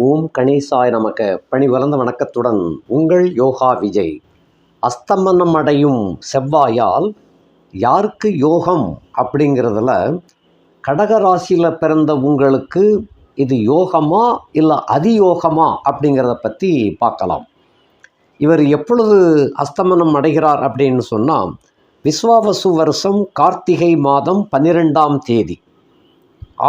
ஓம் கணேசாய நமக. பணிவளர்ந்த வணக்கத்துடன் உங்கள் யோகா விஜய். அஸ்தமனம் அடையும் செவ்வாயால் யாருக்கு யோகம் அப்படிங்கிறதுல கடகராசியில் பிறந்த உங்களுக்கு இது யோகமா இல்லை அதியோகமா அப்படிங்கிறத பற்றி பார்க்கலாம். இவர் எப்பொழுது அஸ்தமனம் அடைகிறார் அப்படின்னு சொன்னால் விஸ்வாவசு வருஷம் கார்த்திகை மாதம் 12ஆம் தேதி,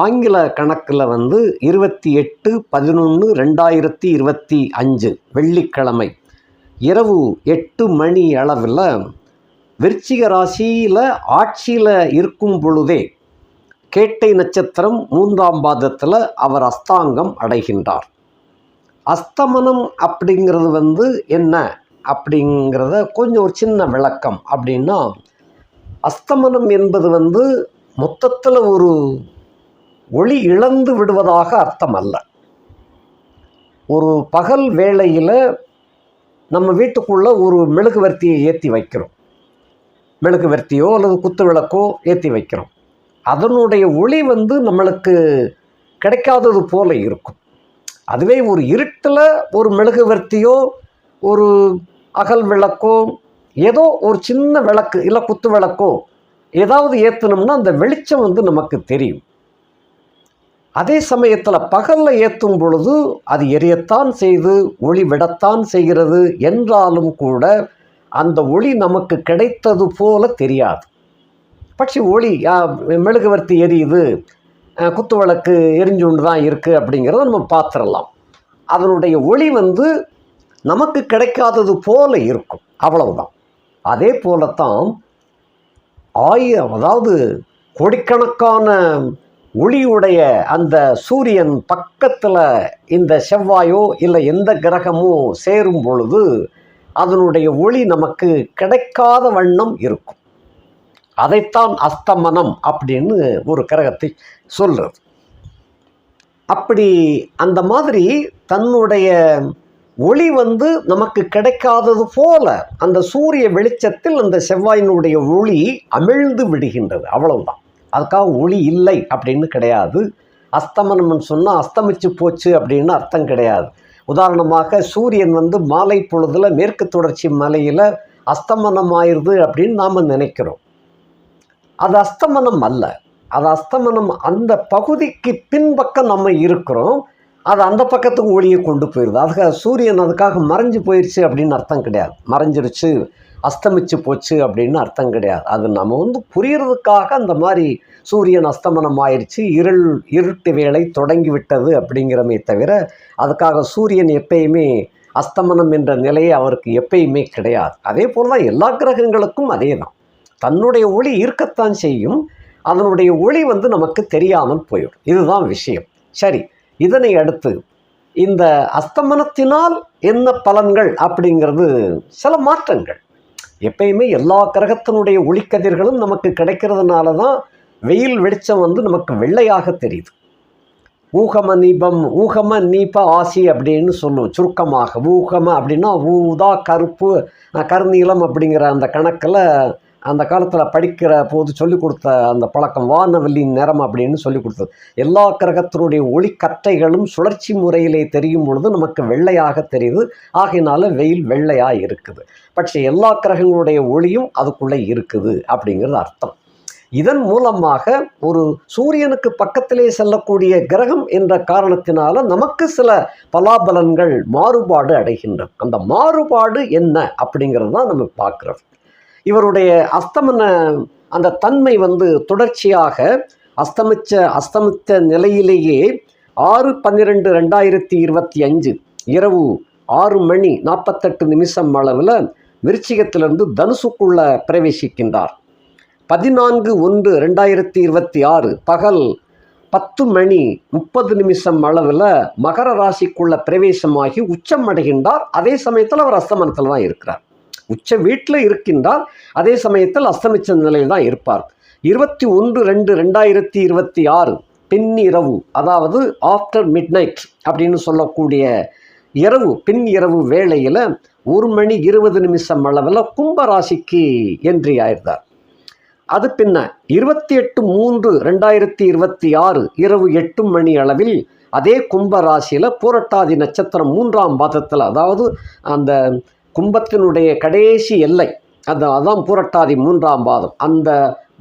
ஆங்கில கணக்கில் 28/11/2025 வெள்ளிக்கிழமை இரவு 8 மணி அளவில் விருச்சிக ராசியில் ஆட்சியில் இருக்கும் பொழுதே கேட்டை நட்சத்திரம் 3ஆம் பாதத்தில் அவர் அஸ்தாங்கம் அடைகின்றார். அஸ்தமனம் அப்படிங்கிறது என்ன அப்படிங்கிறத கொஞ்சம் ஒரு சின்ன விளக்கம் அப்படின்னா, அஸ்தமனம் என்பது மொத்தத்தில் ஒரு ஒளி இழந்து விடுவதாக அர்த்தம் அல்ல. ஒரு பகல் வேளையில் நம்ம வீட்டுக்குள்ளே ஒரு மெழுகுவர்த்தியை ஏற்றி வைக்கிறோம், மெழுகுவர்த்தியோ அல்லது குத்து விளக்கோ ஏற்றி வைக்கிறோம். அதனுடைய ஒளி நம்மளுக்கு கிடைக்காதது போல இருக்கும். அதுவே ஒரு இருட்டில் ஒரு மெழுகுவர்த்தியோ ஒரு அகல் விளக்கோ ஏதோ ஒரு சின்ன விளக்கு இல்லை குத்து விளக்கோ ஏதாவது ஏற்றணும்னா அந்த வெளிச்சம் நமக்கு தெரியும். அதே சமயத்தில் பகலில் ஏற்றும் பொழுது அது எரியத்தான் செய்து ஒளி விடத்தான் செய்கிறது என்றாலும் கூட அந்த ஒளி நமக்கு கிடைத்தது போல தெரியாது. பட்சி ஒளி மெழுகுவர்த்தி எரியுது, குத்து விளக்கு எரிஞ்சுண்டு தான் இருக்குது அப்படிங்கிறத நம்ம பார்த்துடலாம். அதனுடைய ஒளி நமக்கு கிடைக்காதது போல இருக்கும், அவ்வளவுதான். அதே போலத்தான் அதாவது கோடிக்கணக்கான ஒளியுடைய அந்த சூரியன் பக்கத்தில் இந்த செவ்வாயோ இல்லை எந்த கிரகமோ சேரும் பொழுது அதனுடைய ஒளி நமக்கு கிடைக்காத வண்ணம் இருக்கும். அதைத்தான் அஸ்தமனம் அப்படின்னு ஒரு கிரகத்தை சொல்கிறது. அப்படி அந்த மாதிரி தன்னுடைய ஒளி நமக்கு கிடைக்காதது போல அந்த சூரிய வெளிச்சத்தில் அந்த செவ்வாயினுடைய ஒளி அமிழ்ந்து விடுகின்றது, அவ்வளவுதான். அதுக்காக ஒளி இல்லை அப்படின்னு கிடையாது. அஸ்தமனம்னு சொன்னால் அஸ்தமிச்சு போச்சு அப்படின்னு அர்த்தம் கிடையாது. உதாரணமாக சூரியன் மாலை பொழுதில் மேற்கு தொடர்ச்சி மலையில் அஸ்தமனம் ஆயிடுது அப்படின்னு நாம் நினைக்கிறோம். அது அஸ்தமனம் அல்ல. அது அஸ்தமனம் அந்த பகுதிக்கு பின்பக்கம் நம்ம இருக்கிறோம், அது அந்த பக்கத்துக்கு ஒளியை கொண்டு போயிடுது. அதுக்காக சூரியன் அதுக்காக மறைஞ்சு போயிடுச்சு அப்படின்னு அர்த்தம் கிடையாது. மறைஞ்சிருச்சு, அஸ்தமிச்சு போச்சு அப்படின்னு அர்த்தம் கிடையாது. அது நம்ம புரியறதுக்காக அந்த மாதிரி சூரியன் அஸ்தமனம் ஆயிடுச்சு, இருட்டு வேளை தொடங்கி விட்டது அப்படிங்கிறமே தவிர அதுக்காக சூரியன் எப்பயுமே அஸ்தமனம் என்ற நிலையை அவருக்கு எப்பயுமே கிடையாது. அதே போல் தான் எல்லா கிரகங்களுக்கும் அதே தான். தன்னுடைய ஒளி இருக்கத்தான் செய்யும், அதனுடைய ஒளி நமக்கு தெரியாமல் போயிடும். இதுதான் விஷயம். சரி, இதனை அடுத்து இந்த அஸ்தமனத்தினால் என்ன பலன்கள் அப்படிங்கிறது சில மாற்றங்கள். எப்பயுமே எல்லா கிரகத்தினுடைய ஒளிக்கதிர்களும் நமக்கு கிடைக்கிறதுனால தான் வெயில் வெளிச்சம் நமக்கு வெள்ளையாக தெரியுது. ஊகம நீப ஆசி அப்படின்னு சொல்லுவோம் சுருக்கமாக. ஊகம அப்படின்னா ஊதா, கருப்பு, கருநீலம் அப்படிங்கிற அந்த கணக்கில் அந்த காலத்தில் படிக்கிற போது சொல்லிக் கொடுத்த அந்த பழக்கம், வானவெளியின் நிறம் அப்படின்னு சொல்லி கொடுத்தது. எல்லா கிரகத்தினுடைய ஒளிக்கற்றைகளும் சுழற்சி முறையிலே தெரியும் பொழுது நமக்கு வெள்ளையாக தெரியுது. ஆகையினால வெயில் வெள்ளையாக இருக்குது. பட்ச எல்லா கிரகங்களுடைய ஒளியும் அதுக்குள்ளே இருக்குது அப்படிங்கிறது அர்த்தம். இதன் மூலமாக ஒரு சூரியனுக்கு பக்கத்திலே செல்லக்கூடிய கிரகம் என்ற காரணத்தினால நமக்கு சில பலாபலன்கள் மாறுபாடு அடைகின்றன. அந்த மாறுபாடு என்ன அப்படிங்கிறது தான் நம்ம பார்க்குறோம். இவருடைய அஸ்தமன அந்த தன்மை தொடர்ச்சியாக அஸ்தமித்த நிலையிலேயே 6/12/2025 இரவு 6 மணி 48 நிமிஷம் அளவில் விருச்சிகத்திலிருந்து தனுசுக்குள்ள பிரவேசிக்கின்றார். 14/1/2026 பகல் 10 மணி 30 நிமிஷம் அளவில் மகர ராசிக்குள்ள பிரவேசமாகி உச்சம் அடைகின்றார். அதே சமயத்தில் அவர் அஸ்தமனத்தில் தான் இருக்கிறார். உச்ச வீட்டில் இருக்கின்றார், அதே சமயத்தில் அஸ்தமிச்ச நிலையில் தான் இருப்பார். 21/2/2026 பின்னிரவு, அதாவது ஆஃப்டர் மிட் நைட் அப்படின்னு சொல்லக்கூடிய இரவு, பின் இரவு வேளையில் 1 மணி 20 நிமிஷம் அளவில் கும்பராசிக்கு என்ட்ரி ஆயிருந்தார். அது பின்ன 28/3/2026 இரவு 8 மணி அளவில் அதே கும்ப ராசியில் பூரட்டாதி நட்சத்திரம் 3ஆம் பாதத்தில், அதாவது அந்த கும்பத்தினுடைய கடைசி எல்லை அதான் பூரட்டாதி 3ஆம் பாதம், அந்த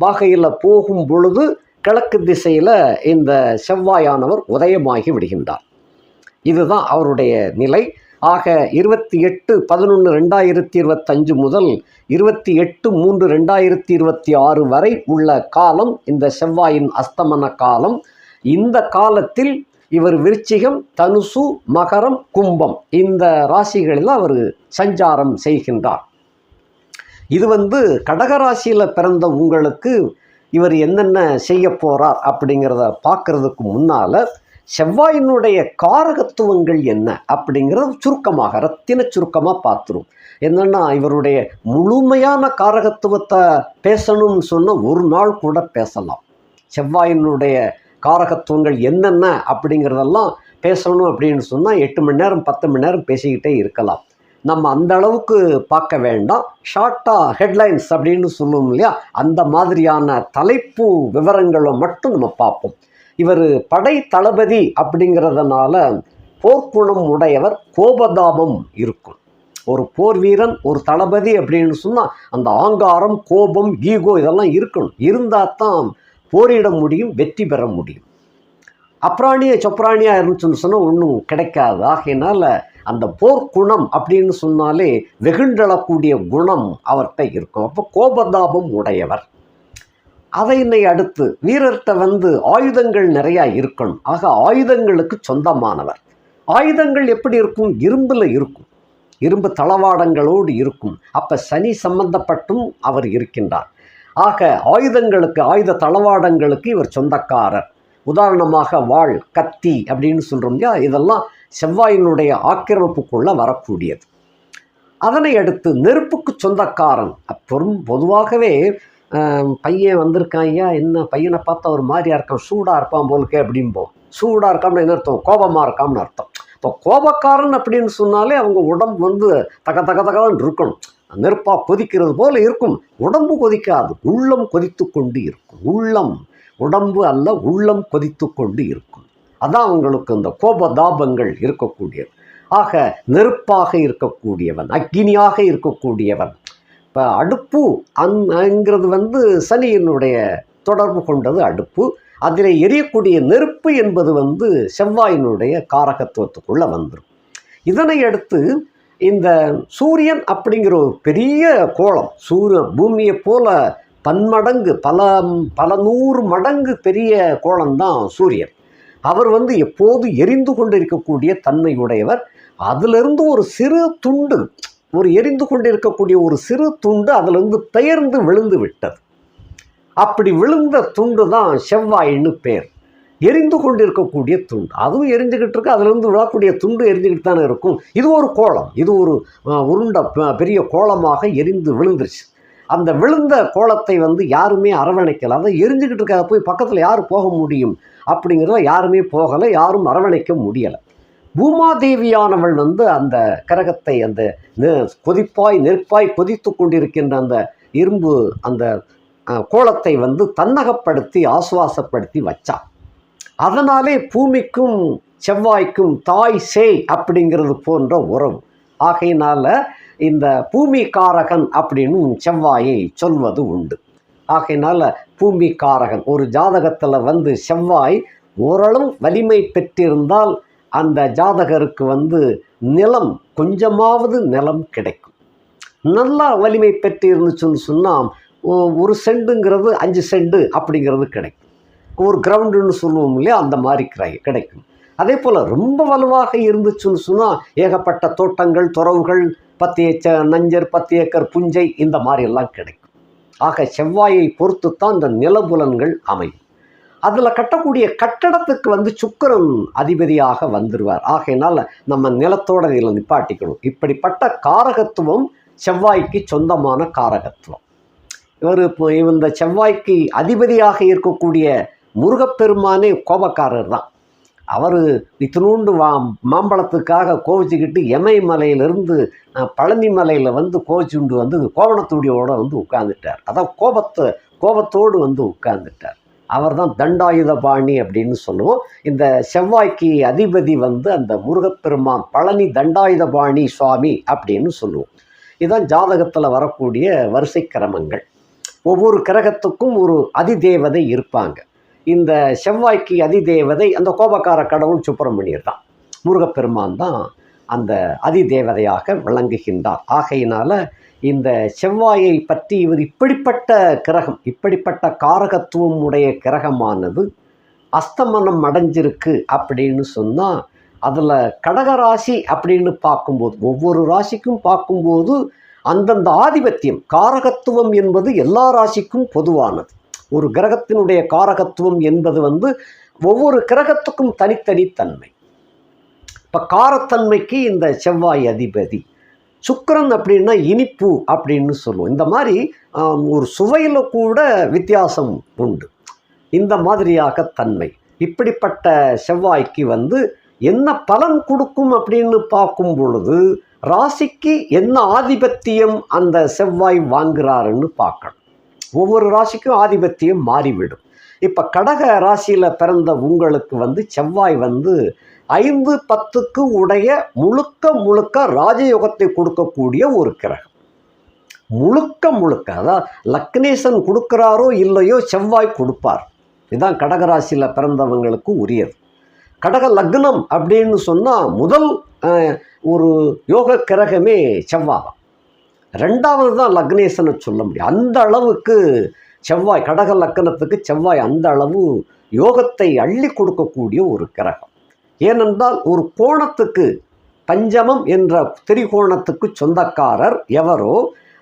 பாகையில் போகும் பொழுது கிழக்கு திசையில் இந்த செவ்வாயானவர் உதயமாகி விடுகின்றார். இதுதான் அவருடைய நிலை. ஆக 28/11/2025 முதல் 28/3/2026 வரை உள்ள காலம் இந்த செவ்வாயின் அஸ்தமன காலம். இந்த காலத்தில் இவர் விருச்சிகம், தனுசு, மகரம், கும்பம் இந்த ராசிகளில் அவர் சஞ்சாரம் செய்கின்றார். இது கடகராசியில் பிறந்த உங்களுக்கு இவர் என்னென்ன செய்ய போகிறார் அப்படிங்கிறத பார்க்குறதுக்கு முன்னால் செவ்வாயினுடைய காரகத்துவங்கள் என்ன அப்படிங்கிறத சுருக்கமாக ரத்தின சுருக்கமாக பார்த்துரும். என்னென்னா இவருடைய முழுமையான காரகத்துவத்தை பேசணும்னு சொன்னால் ஒரு நாள் கூட பேசலாம். செவ்வாயினுடைய காரகத்துவங்கள் என்னென்ன அப்படிங்கிறதெல்லாம் பேசணும் அப்படின்னு சொன்னால் 8 மணி நேரம் 10 மணி நேரம் பேசிக்கிட்டே இருக்கலாம். நம்ம அந்த அளவுக்கு பார்க்க வேண்டாம். ஷார்ட்டாக ஹெட்லைன்ஸ் அப்படின்னு சொல்லுவோம் இல்லையா, அந்த மாதிரியான தலைப்பு விவரங்களை மட்டும் நம்ம பார்ப்போம். இவர் படை தளபதி அப்படிங்கிறதுனால போர்க்குணம் உடையவர், கோபதாபம் இருக்கும். ஒரு போர் வீரன், ஒரு தளபதி அப்படின்னு சொன்னால் அந்த ஆங்காரம், கோபம், ஈகோ இதெல்லாம் இருக்கணும். இருந்தால் தான் போரிட முடியும், வெற்றி பெற முடியும். அப்ராணிய சொப்ராணியாக இருந்துச்சுன்னு சொன்னால் ஒன்றும் கிடைக்காது. ஆகையினால அந்த போர்க்குணம் அப்படின்னு சொன்னாலே வெகுண்டளக்கூடிய குணம் அவர்கிட்ட இருக்கும். அப்போ கோபதாபம் உடையவர். அதை அடுத்து வீரர்கிட்ட ஆயுதங்கள் நிறையா இருக்கணும். ஆக ஆயுதங்களுக்கு சொந்தமானவர். ஆயுதங்கள் எப்படி இருக்கும்? இரும்பில் இருக்கும், இரும்பு தளவாடங்களோடு இருக்கும். அப்போ சனி சம்பந்தப்பட்டும் அவர் இருக்கின்றார். ஆக ஆயுதங்களுக்கு, ஆயுத தளவாடங்களுக்கு இவர் சொந்தக்காரர். உதாரணமாக வாள், கத்தி அப்படின்னு சொல்கிறோம் இல்லையா, இதெல்லாம் செவ்வாயினுடைய ஆக்கிரமிப்புக்குள்ளே வரக்கூடியது. அதனை அடுத்து நெருப்புக்கு சொந்தக்காரன். பொதுவாகவே பையன் வந்திருக்கான், ஐயா என்ன பையனை பார்த்தா ஒரு மாதிரியா இருக்கான், சூடாக இருப்பான் போலுக்கே அப்படிம்போம். சூடாக இருக்காம்னு என்ன அர்த்தம்? கோபமாக இருக்காம்னு அர்த்தம். இப்போ கோபக்காரன் அப்படின்னு சொன்னாலே அவங்க உடம்பு தக தக தகன்னு இருக்கணும். நெருப்பாக கொதிக்கிறது போல் இருக்கும். உடம்பு கொதிக்காது, உள்ளம் கொதித்து கொண்டு இருக்கும். உடம்பு அல்ல, உள்ளம் கொதித்து கொண்டு இருக்கும். அதான் அவங்களுக்கு இந்த கோபதாபங்கள் இருக்கக்கூடியது. ஆக நெருப்பாக இருக்கக்கூடியவன், அக்கினியாக இருக்கக்கூடியவன். இப்போ அடுப்பு அங்கிறது சனியினுடைய தொடர்பு கொண்டது அடுப்பு. அதில் எரியக்கூடிய நெருப்பு என்பது செவ்வாயினுடைய காரகத்துவத்துக்குள்ளே வந்துடும். இதனை அடுத்து இந்த சூரியன் அப்படிங்கிற ஒரு பெரிய கோளம், பூமியை போல பன்மடங்கு பல 100 மடங்கு பெரிய கோளம்தான் சூரியன். அவர் எப்போது எரிந்து கொண்டு இருக்கக்கூடிய தன்மையுடையவர். அதிலிருந்து ஒரு சிறு துண்டு, எரிந்து கொண்டு இருக்கக்கூடிய ஒரு சிறு துண்டு அதிலிருந்து பெயர்ந்து விழுந்து விட்டது. அப்படி விழுந்த துண்டு தான் செவ்வாயின்னு பேர். எரிந்து கொண்டு இருக்கக்கூடிய துண்டு, அதுவும் எரிஞ்சுக்கிட்டு இருக்கு, அதிலிருந்து விழக்கூடிய துண்டு எரிஞ்சுக்கிட்டு தானே இருக்கும். இது ஒரு கோளம், இது ஒரு உருண்ட பெரிய கோளமாக எரிந்து விழுந்துருச்சு. அந்த விழுந்த கோலத்தை யாருமே அரவணைக்கலை. அதை எரிஞ்சுக்கிட்டு இருக்க போய் பக்கத்தில் யார் போக முடியும் அப்படிங்கிறத யாருமே போகலை, யாரும் அரவணைக்க முடியலை. பூமாதேவியானவள் அந்த கரகத்தை அந்த நெருப்பாய் கொதித்து கொண்டிருக்கின்ற அந்த இரும்பு அந்த கோலத்தை தன்னகப்படுத்தி ஆசுவாசப்படுத்தி வச்சா. அதனாலே பூமிக்கும் செவ்வாய்க்கும் தாய் சேய் அப்படிங்கிறது போன்ற உறவு. ஆகையினால இந்த பூமிகாரகன் அப்படின்னு செவ்வாயை சொல்வது உண்டு. ஆகையினால பூமிகாரகன் ஒரு ஜாதகத்தில் செவ்வாய் ஓரளவு வலிமை பெற்றிருந்தால் அந்த ஜாதகருக்கு நிலம், கொஞ்சமாவது நிலம் கிடைக்கும். நல்லா வலிமை பெற்று இருந்துச்சுன்னு சொன்னால் 1 சென்ட்டுங்கிறது 5 சென்ட் அப்படிங்கிறது கிடைக்கும். ஒரு கிரவுண்டுன்னு சொல்லுவோம் இல்லையா, அந்த மாதிரி கிடைக்கும். அதே போல் ரொம்ப வலுவாக இருந்துச்சுன்னு சொன்னால் ஏகப்பட்ட தோட்டங்கள், துறவுகள், 10 ஏக்கர் நஞ்சர், 10 ஏக்கர் புஞ்சை, இந்த மாதிரி எல்லாம் கிடைக்கும். ஆக செவ்வாயை பொறுத்து தான் இந்த நிலபுலன்கள் அமையும். அதில் கட்டக்கூடிய கட்டடத்துக்கு சுக்கிரன் அதிபதியாக வந்துடுவார். ஆகையினால் நம்ம நிலத்தோட இதில் நிப்பாட்டிக்கணும். இப்படிப்பட்ட காரகத்துவம் செவ்வாய்க்கு சொந்தமான காரகத்துவம். இந்த செவ்வாய்க்கு அதிபதியாக இருக்கக்கூடிய முருகப்பெருமானே கோபக்காரர் தான். அவர் இத்தினூண்டு மாம்பழத்துக்காக கோவிச்சுக்கிட்டு எமயமலையிலிருந்து பழனி மலையில் கோவிச்சுண்டு கோவணத்துடியோடு உட்கார்ந்துட்டார். அதான் கோபத்தோடு உட்கார்ந்துட்டார். அவர் தான் தண்டாயுதபாணி அப்படின்னு சொல்லுவோம். இந்த செவ்வாய்க்கு அதிபதி அந்த முருகப்பெருமான், பழனி தண்டாயுதபாணி சுவாமி அப்படின்னு சொல்லுவோம். இதுதான் ஜாதகத்தில் வரக்கூடிய வரிசை கிரமங்கள். ஒவ்வொரு கிரகத்துக்கும் ஒரு அதிதேவதை இருப்பாங்க. இந்த செவ்வாய்க்கு அதிதேவதை அந்த கோபக்கார கடவுள் சுப்பிரமணியர் தான். முருகப்பெருமான் தான் அந்த அதிதேவதையாக விளங்குகின்றார். ஆகையினால இந்த செவ்வாயை பற்றி இவர் இப்படிப்பட்ட கிரகம், இப்படிப்பட்ட காரகத்துவம் உடைய கிரகமானது அஸ்தமனம் அடைஞ்சிருக்கு அப்படின்னு சொன்னால், அதில் கடகராசி அப்படின்னு பார்க்கும்போது, ஒவ்வொரு ராசிக்கும் பார்க்கும்போது அந்தந்த ஆதிபத்தியம், காரகத்துவம் என்பது எல்லா ராசிக்கும் பொதுவானது. ஒரு கிரகத்தினுடைய காரகத்துவம் என்பது ஒவ்வொரு கிரகத்துக்கும் தனித்தனி தன்மை. இப்போ காரத்தன்மைக்கு இந்த செவ்வாய் அதிபதி. சுக்கிரன் அப்படின்னா இனிப்பு அப்படின்னு சொல்லுவோம். இந்த மாதிரி ஒரு சுவையில் கூட வித்தியாசம் உண்டு. இந்த மாதிரியாக தன்மை. இப்படிப்பட்ட செவ்வாய்க்கு என்ன பலன் கொடுக்கும் அப்படின்னு பார்க்கும் பொழுது, ராசிக்கு என்ன ஆதிபத்தியம் அந்த செவ்வாய் வாங்குறாருன்னு பார்க்கணும். ஒவ்வொரு ராசிக்கும் ஆதிபத்தியம் மாறிவிடும். இப்போ கடக ராசியில் பிறந்த உங்களுக்கு செவ்வாய் 5, 10க்கு உடைய முழுக்க ராஜயோகத்தை கொடுக்கக்கூடிய ஒரு கிரகம். முழுக்க அதாவது லக்னேசன் கொடுக்குறாரோ இல்லையோ செவ்வாய் கொடுப்பார். இதுதான் கடகராசியில் பிறந்தவங்களுக்கு உரியது. கடக லக்னம் அப்படின்னு சொன்னால் முதல் ஒரு யோக கிரகமே செவ்வாய் தான். 2வது தான் லக்னேசனை சொல்ல முடியும். அந்த அளவுக்கு செவ்வாய், கடக லக்னத்துக்கு செவ்வாய் அந்த அளவு யோகத்தை அள்ளி கொடுக்கக்கூடிய ஒரு கிரகம். ஏனென்றால் ஒரு கோணத்துக்கு, பஞ்சமம் என்ற திரிகோணத்துக்கு சொந்தக்காரர் எவரோ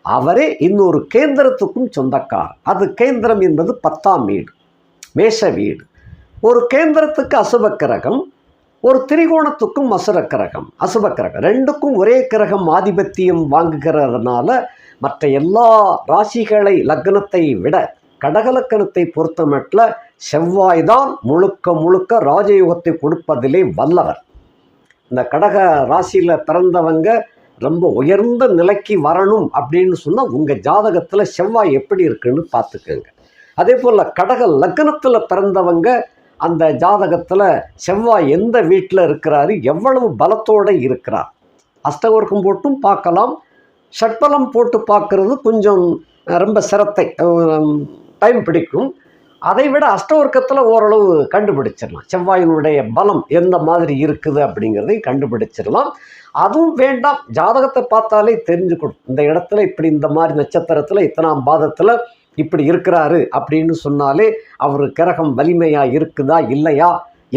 அவரே இன்னொரு கேந்திரத்துக்கும் சொந்தக்காரர். அது கேந்திரம் என்பது 10ஆம் வீடு, மேஷ வீடு. ஒரு கேந்திரத்துக்கு அசுப கிரகம், ஒரு திரிகோணத்துக்கும் அசுர கிரகம், அசுப கிரகம். 2க்கும் ஒரே கிரகம் ஆதிபத்தியம் வாங்குகிறதுனால மற்ற எல்லா ராசிகளை, லக்னத்தை விட கடகலக்கணத்தை பொறுத்தமட்டில் செவ்வாய்தான் முழுக்க ராஜயோகத்தை கொடுப்பதிலே வல்லவர். இந்த கடக ராசியில் பிறந்தவங்க ரொம்ப உயர்ந்த நிலைக்கு வரணும் அப்படின்னு சொன்னால் உங்கள் ஜாதகத்தில் செவ்வாய் எப்படி இருக்குன்னு பார்த்துக்கோங்க. அதே போல் கடக லக்னத்தில் பிறந்தவங்க அந்த ஜாதகத்தில் செவ்வாய் எந்த வீட்டில் இருக்கிறாரு, எவ்வளவு பலத்தோடு இருக்கிறார், அஷ்டவர்க்கம் போட்டும் பார்க்கலாம். ஷட்பலம் போட்டு பார்க்குறது கொஞ்சம் ரொம்ப சிரத்தை, டைம் பிடிக்கும். அதை விட அஷ்டவர்க்கத்தில் ஓரளவு கண்டுபிடிச்சிடலாம். செவ்வாயினுடைய பலம் எந்த மாதிரி இருக்குது அப்படிங்கிறதை கண்டுபிடிச்சிடலாம். அதுவும் வேண்டாம், ஜாதகத்தை பார்த்தாலே தெரிஞ்சுக்கணும். இந்த இடத்துல இப்படி, இந்த மாதிரி நட்சத்திரத்தில் இத்தனாம் பாதத்தில் இப்படி இருக்கிறாரு அப்படின்னு சொன்னாலே அவர் கிரகம் வலிமையாக இருக்குதா இல்லையா,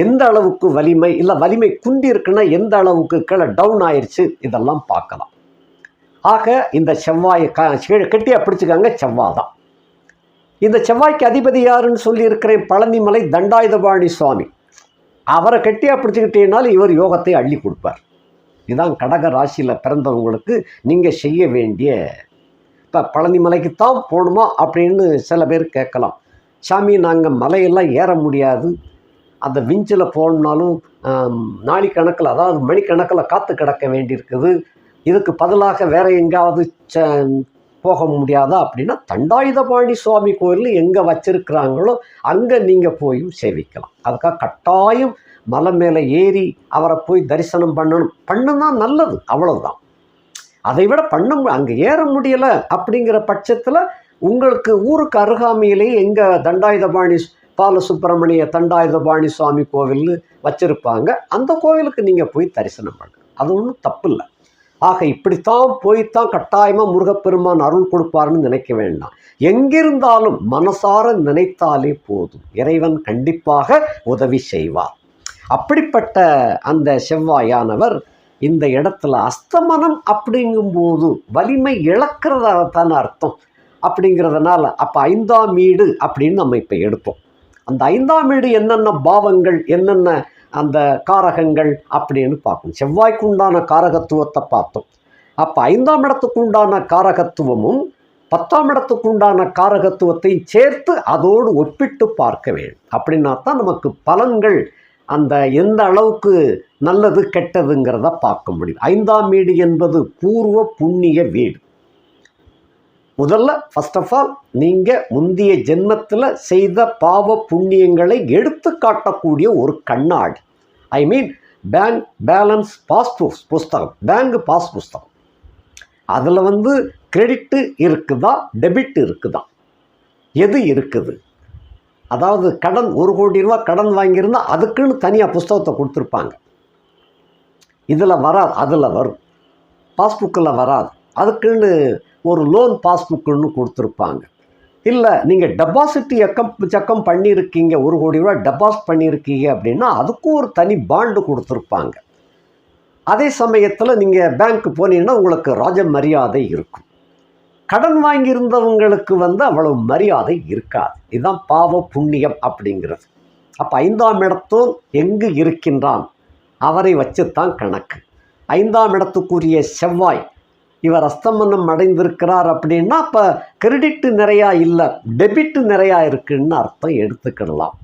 எந்த அளவுக்கு வலிமை, இல்லை வலிமை குண்டி இருக்குன்னா எந்த அளவுக்கு கீழே டவுன் ஆயிடுச்சு, இதெல்லாம் பார்க்கலாம். ஆக இந்த செவ்வாயை கெட்டியாக பிடிச்சிக்காங்க, செவ்வாய் தான். இந்த செவ்வாய்க்கு அதிபதி யாருன்னு சொல்லியிருக்கிறேன், பழனிமலை தண்டாயுதபாணி சுவாமி. அவரை கெட்டியாக பிடிச்சிக்கிட்டேனாலும் இவர் யோகத்தை அள்ளி கொடுப்பார். இதுதான் கடக ராசியில் பிறந்தவங்களுக்கு நீங்கள் செய்ய வேண்டிய. இப்போ பழனிமலைக்குத்தான் போகணுமா அப்படின்னு சில பேர் கேட்கலாம். சாமி, நாங்கள் மலையெல்லாம் ஏற முடியாது, அந்த விஞ்சில் போகணுன்னாலும் நாளைக்கணக்கில், அதாவது மணிக்கணக்கில் காற்று கிடக்க வேண்டியிருக்குது, இதுக்கு பதிலாக வேறு எங்காவது போக முடியாதா அப்படின்னா, தண்டாயுதபாணி சுவாமி கோயில் எங்கே வச்சிருக்கிறாங்களோ அங்கே நீங்கள் போய் சேவிக்கலாம். அதுக்காக கட்டாயம் மலை மேலே ஏறி அவரை போய் தரிசனம் பண்ணுனா நல்லது, அவ்வளவுதான். அதை விட அங்கே ஏற முடியலை அப்படிங்கிற பட்சத்தில் உங்களுக்கு ஊருக்கு அருகாமையிலேயே எங்கள் தண்டாயுதபாணி பாலசுப்பிரமணிய தண்டாயுதபாணி சுவாமி கோவில் வச்சுருப்பாங்க, அந்த கோவிலுக்கு நீங்கள் போய் தரிசனம் பண்ணுங்க, அது ஒன்றும் தப்பு இல்லை. ஆக இப்படித்தான் போய்த்தான் கட்டாயமாக முருகப்பெருமான் அருள் கொடுப்பாருன்னு நினைக்க வேண்டாம். எங்கிருந்தாலும் மனசார நினைத்தாலே போதும், இறைவன் கண்டிப்பாக உதவி செய்வார். அப்படிப்பட்ட அந்த செவ்வாயானவர் இந்த இடத்துல அஸ்தமனம் அப்படிங்கும்போது வலிமை இழக்கிறதான அர்த்தம். அப்படிங்கிறதுனால அப்போ 5ஆம் வீடு அப்படின்னு நம்ம இப்போ எடுப்போம். அந்த 5ஆம் வீடு என்னென்ன பாவங்கள், என்னென்ன அந்த காரகங்கள் அப்படின்னு பார்க்கணும். செவ்வாய்க்கு உண்டான காரகத்துவத்தை பார்த்தோம். அப்போ 5ஆம் இடத்துக்கு உண்டான காரகத்துவமும் 10ஆம் இடத்துக்கு உண்டான காரகத்துவத்தை சேர்த்து அதோடு ஒப்பிட்டு பார்க்க வேண்டும். அப்படின்னா தான் நமக்கு பலன்கள் அந்த எந்த அளவுக்கு நல்லது கெட்டதுங்கிறத பார்க்க முடியும். 5ஆம் வீடு என்பது பூர்வ புண்ணிய வீடு. முதல்ல ஃபர்ஸ்ட் ஆஃப் ஆல் நீங்கள் முந்தைய ஜென்மத்தில் செய்த பாவ புண்ணியங்களை எடுத்து காட்டக்கூடிய ஒரு கண்ணாடி. ஐ மீன் பேங்க் பேலன்ஸ் பாஸ் புஸ்தகம், பேங்க் பாஸ் புஸ்தகம். அதில் கிரெடிட்டு இருக்குதா டெபிட் இருக்குதா, எது இருக்குது? அதாவது கடன் 1 கோடி ரூபா கடன் வாங்கியிருந்தால் அதுக்குன்னு தனியாக புஸ்தகத்தை கொடுத்துருப்பாங்க. இதில் வராது, அதில் வரும். பாஸ்புக்கில் வராது, அதுக்குன்னு ஒரு லோன் பாஸ்புக்குன்னு கொடுத்துருப்பாங்க. இல்லை நீங்கள் டெபாசிட் செக்கம் பண்ணியிருக்கீங்க, 1 கோடி ரூபா டெபாசிட் பண்ணியிருக்கீங்க அப்படின்னா அதுக்கும் ஒரு தனி பாண்டு கொடுத்துருப்பாங்க. அதே சமயத்தில் நீங்கள் பேங்க்கு போனீங்கன்னா உங்களுக்கு ராஜ மரியாதை இருக்கும். கடன் வாங்கியிருந்தவங்களுக்கு அவ்வளவு மரியாதை இருக்காது. இதுதான் பாவ புண்ணியம் அப்படிங்கிறது. அப்போ 5ஆம் இடத்தோன் எங்கு இருக்கின்றான் அவரை வச்சுத்தான் கணக்கு. 5ஆம் இடத்துக்குரிய செவ்வாய் இவர் அஸ்தமனம் அடைந்திருக்கிறார் அப்படின்னா அப்போ கிரெடிட்டு நிறையா இல்லை, டெபிட்டு நிறையா இருக்குன்னு அர்த்தம் எடுத்துக்கிடலாம்.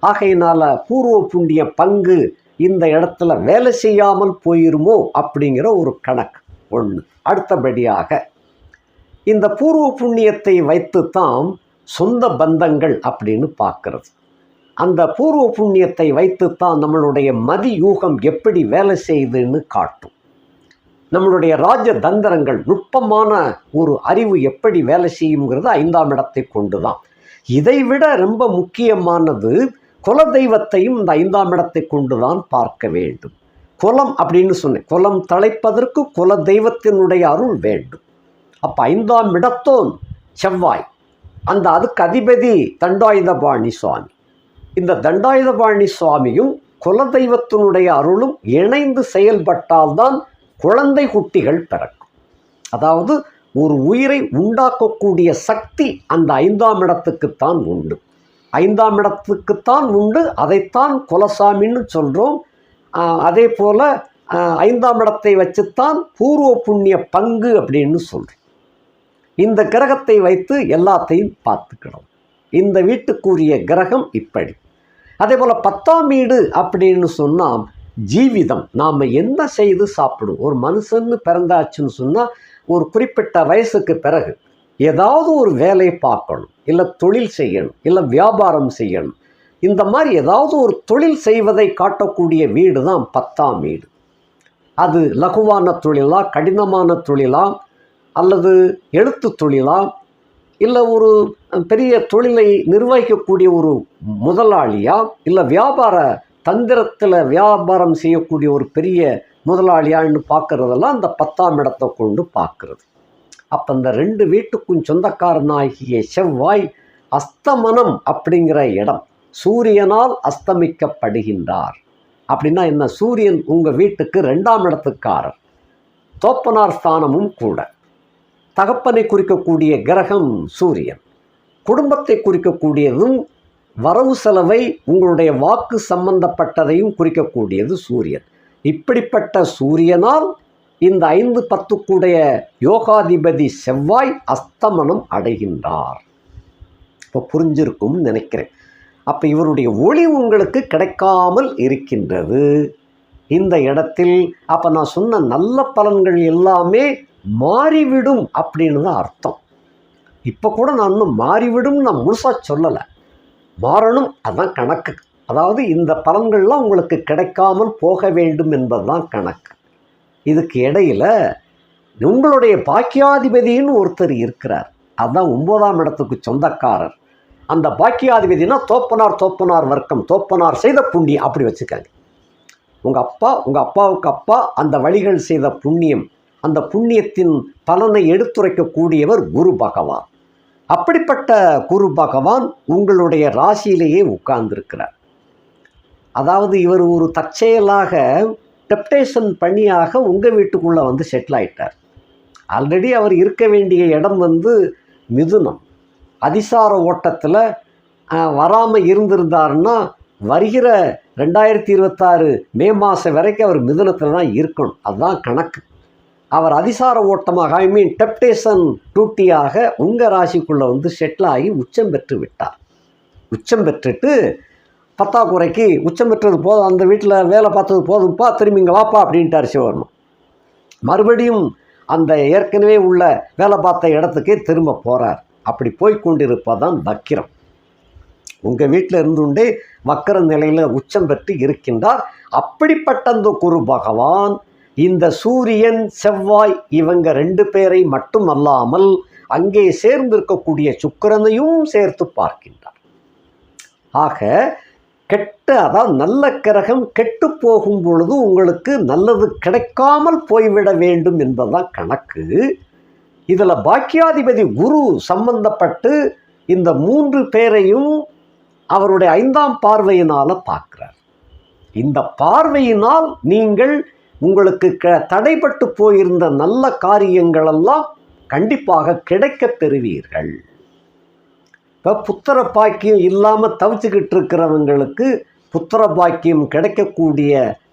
ஆகையினால பூர்வ புண்ணிய பங்கு இந்த இடத்துல வேலை செய்யாமல் போயிருமோ அப்படிங்கிற ஒரு கணக்கு ஒன்று. அடுத்தபடியாக இந்த பூர்வ புண்ணியத்தை வைத்துத்தான் சொந்த பந்தங்கள் அப்படின்னு பார்க்கறது. அந்த பூர்வ புண்ணியத்தை வைத்துத்தான் நம்மளுடைய மதியூகம் எப்படி வேலை செய்யுதுன்னு காட்டும். நம்மளுடைய ராஜ தந்திரங்கள், நுட்பமான ஒரு அறிவு எப்படி வேலை செய்யுங்கிறது 5ஆம் இடத்தை கொண்டு தான். இதைவிட ரொம்ப முக்கியமானது குலதெய்வத்தையும் இந்த 5ஆம் இடத்தை கொண்டு தான் பார்க்க வேண்டும். குலம் அப்படின்னு சொன்னேன், குலம் தழைப்பதற்கு குலதெய்வத்தினுடைய அருள் வேண்டும். அப்போ 5ஆம் இடத்தோன் செவ்வாய், அதுக்கு அதிபதி தண்டாயுதபாணி சுவாமி. இந்த தண்டாயுதபாணி சுவாமியும் குலதெய்வத்தினுடைய அருளும் இணைந்து செயல்பட்டால்தான் குழந்தை குட்டிகள் பிறக்கும். அதாவது ஒரு உயிரை உண்டாக்கக்கூடிய சக்தி அந்த 5ஆம் இடத்துக்குத்தான் உண்டு. 5ஆம் இடத்துக்குத்தான் உண்டு, அதைத்தான் குலசாமின்னு சொல்கிறோம். அதே போல் 5ஆம் இடத்தை வச்சுத்தான் பூர்வ புண்ணிய பங்கு அப்படின்னு சொல்கிறோம். இந்த கிரகத்தை வைத்து எல்லாத்தையும் பார்த்துக்கணும். இந்த வீட்டுக்குரிய கிரகம் இப்படி. அதே போல் 10ஆம் வீடு அப்படின்னு சொன்னால் ஜீவிதம், நாம் என்ன செய்து சாப்பிடும். ஒரு மனுஷன்னு பிறந்தாச்சுன்னு சொன்னால் ஒரு குறிப்பிட்ட வயசுக்கு பிறகு ஏதாவது ஒரு வேலையை பார்க்கணும், இல்லை தொழில் செய்யணும், இல்லை வியாபாரம் செய்யணும். இந்த மாதிரி ஏதாவது ஒரு தொழில் செய்வதை காட்டக்கூடிய வீடு தான் 10ஆம் வீடு. அது லகுவான தொழிலா, கடினமான தொழிலா, அல்லது எழுத்து தொழிலா, இல்லை ஒரு பெரிய தொழிலை நிர்வகிக்கக்கூடிய ஒரு முதலாளியா, இல்லை வியாபார தந்திரத்தில் வியாபாரம் செய்யக்கூடிய ஒரு பெரிய முதலாளியான்னு பார்க்குறதெல்லாம் அந்த 10ஆம் இடத்தை கொண்டு பார்க்குறது. அப்போ இந்த 2 வீட்டுக்கும் சொந்தக்காரனாகிய செவ்வாய் அஸ்தமனம் அப்படிங்கிற இடம், சூரியனால் அஸ்தமிக்கப்படுகின்றார். அப்படின்னா என்ன? சூரியன் உங்கள் வீட்டுக்கு 2ஆம் இடத்துக்காரர், தோப்பனார் ஸ்தானமும் கூட. தகப்பனை குறிக்கக்கூடிய கிரகம் சூரியன், குடும்பத்தை குறிக்கக்கூடியதும் வரவு செலவை உங்களுடைய வாக்கு சம்பந்தப்பட்டதையும் குறிக்கக்கூடியது சூரியன். இப்படிப்பட்ட சூரியனால் இந்த 5-10 யோகாதிபதி செவ்வாய் அஸ்தமனம் அடைகின்றார். இப்போ புரிஞ்சிருக்கும் நினைக்கிறேன். அப்போ இவருடைய ஒளி உங்களுக்கு கிடைக்காமல் இருக்கின்றது இந்த இடத்தில். அப்போ நான் சொன்ன நல்ல பலன்கள் எல்லாமே மாறிவிடும் அப்படின்னு தான் அர்த்தம். இப்போ கூட நான் இன்னும் மாறிவிடும் நான் முழுசாக சொல்லலை, மாறணும், அதுதான் கணக்கு. அதாவது இந்த பலன்கள்லாம் உங்களுக்கு கிடைக்காமல் போக வேண்டும் என்பதுதான் கணக்கு. இதுக்கு இடையில் உங்களுடைய பாக்கியாதிபதின்னு ஒருத்தர் இருக்கிறார், அதுதான் 9ஆம் இடத்துக்கு சொந்தக்காரர். அந்த பாக்கியாதிபதினா தோப்பனார் வர்க்கம், தோப்பனார் செய்த புண்ணியம் அப்படி வச்சுக்காங்க. உங்கள் அப்பாவுக்கு அப்பா அந்த வழிகள் செய்த புண்ணியம், அந்த புண்ணியத்தின் பலனை எடுத்துரைக்கக்கூடியவர் குரு பகவான். அப்படிப்பட்ட குரு பகவான் உங்களுடைய ராசியிலேயே உட்கார்ந்திருக்கிறார். அதாவது இவர் ஒரு தற்செயலாக டெப்டேஷன் பண்ணியாக உங்கள் வீட்டுக்குள்ளே செட்டில் ஆகிட்டார். ஆல்ரெடி அவர் இருக்க வேண்டிய இடம் மிதுனம். அதிசார ஓட்டத்தில் வராமல் இருந்திருந்தாருன்னா வருகிற 2026 மே மாதம் வரைக்கும் அவர் மிதுனத்தில் தான் இருக்கணும், அதுதான் கணக்கு. அவர் அதிசார ஓட்டமாக, ஐ மீன் டெப்டேஷன் டூட்டியாக உங்கள் ராசிக்குள்ளே செட்டில் ஆகி உச்சம் பெற்று விட்டார். உச்சம் பெற்றுட்டு பத்தாக்குறைக்கு உச்சம் பெற்றது போதும், அந்த வீட்டில் வேலை பார்த்தது போதும்ப்பா, திரும்பி இங்கே வாப்பா அப்படின்ட்டார் சிவவர்மன். மறுபடியும் அந்த ஏற்கனவே உள்ள வேலை பார்த்த இடத்துக்கே திரும்ப போகிறார். அப்படி போய்கொண்டிருப்பதான் வக்கிரம். உங்கள் வீட்டில் இருந்துண்டே வக்கர நிலையில் உச்சம் பெற்று இருக்கின்றார். அப்படிப்பட்ட அந்த குரு பகவான் இந்த சூரியன் செவ்வாய் இவங்க 2 பேரை மட்டும் அல்லாமல் அங்கே சேர்ந்திருக்கக்கூடிய சுக்கிரனையும் சேர்த்து பார்க்கின்றார். ஆக அதாவது நல்ல கிரகம் கெட்டு போகும் பொழுது உங்களுக்கு நல்லது கிடைக்காமல் போய்விட வேண்டும் என்பதுதான் கணக்கு. இதில் பாக்கியாதிபதி குரு சம்பந்தப்பட்டு இந்த 3 பேரையும் அவருடைய 5ஆம் பார்வையினால் பார்க்கிறார். இந்த பார்வையினால் நீங்கள் உங்களுக்கு தடைப்பட்டு போயிருந்த நல்ல காரியங்களெல்லாம் கண்டிப்பாக கிடைக்கப் பெறுவீர்கள். இப்போ புத்திர பாக்கியம் இல்லாமல் தவிச்சுக்கிட்டு இருக்கிறவங்களுக்கு புத்திர பாக்கியம் கிடைக்கக்கூடிய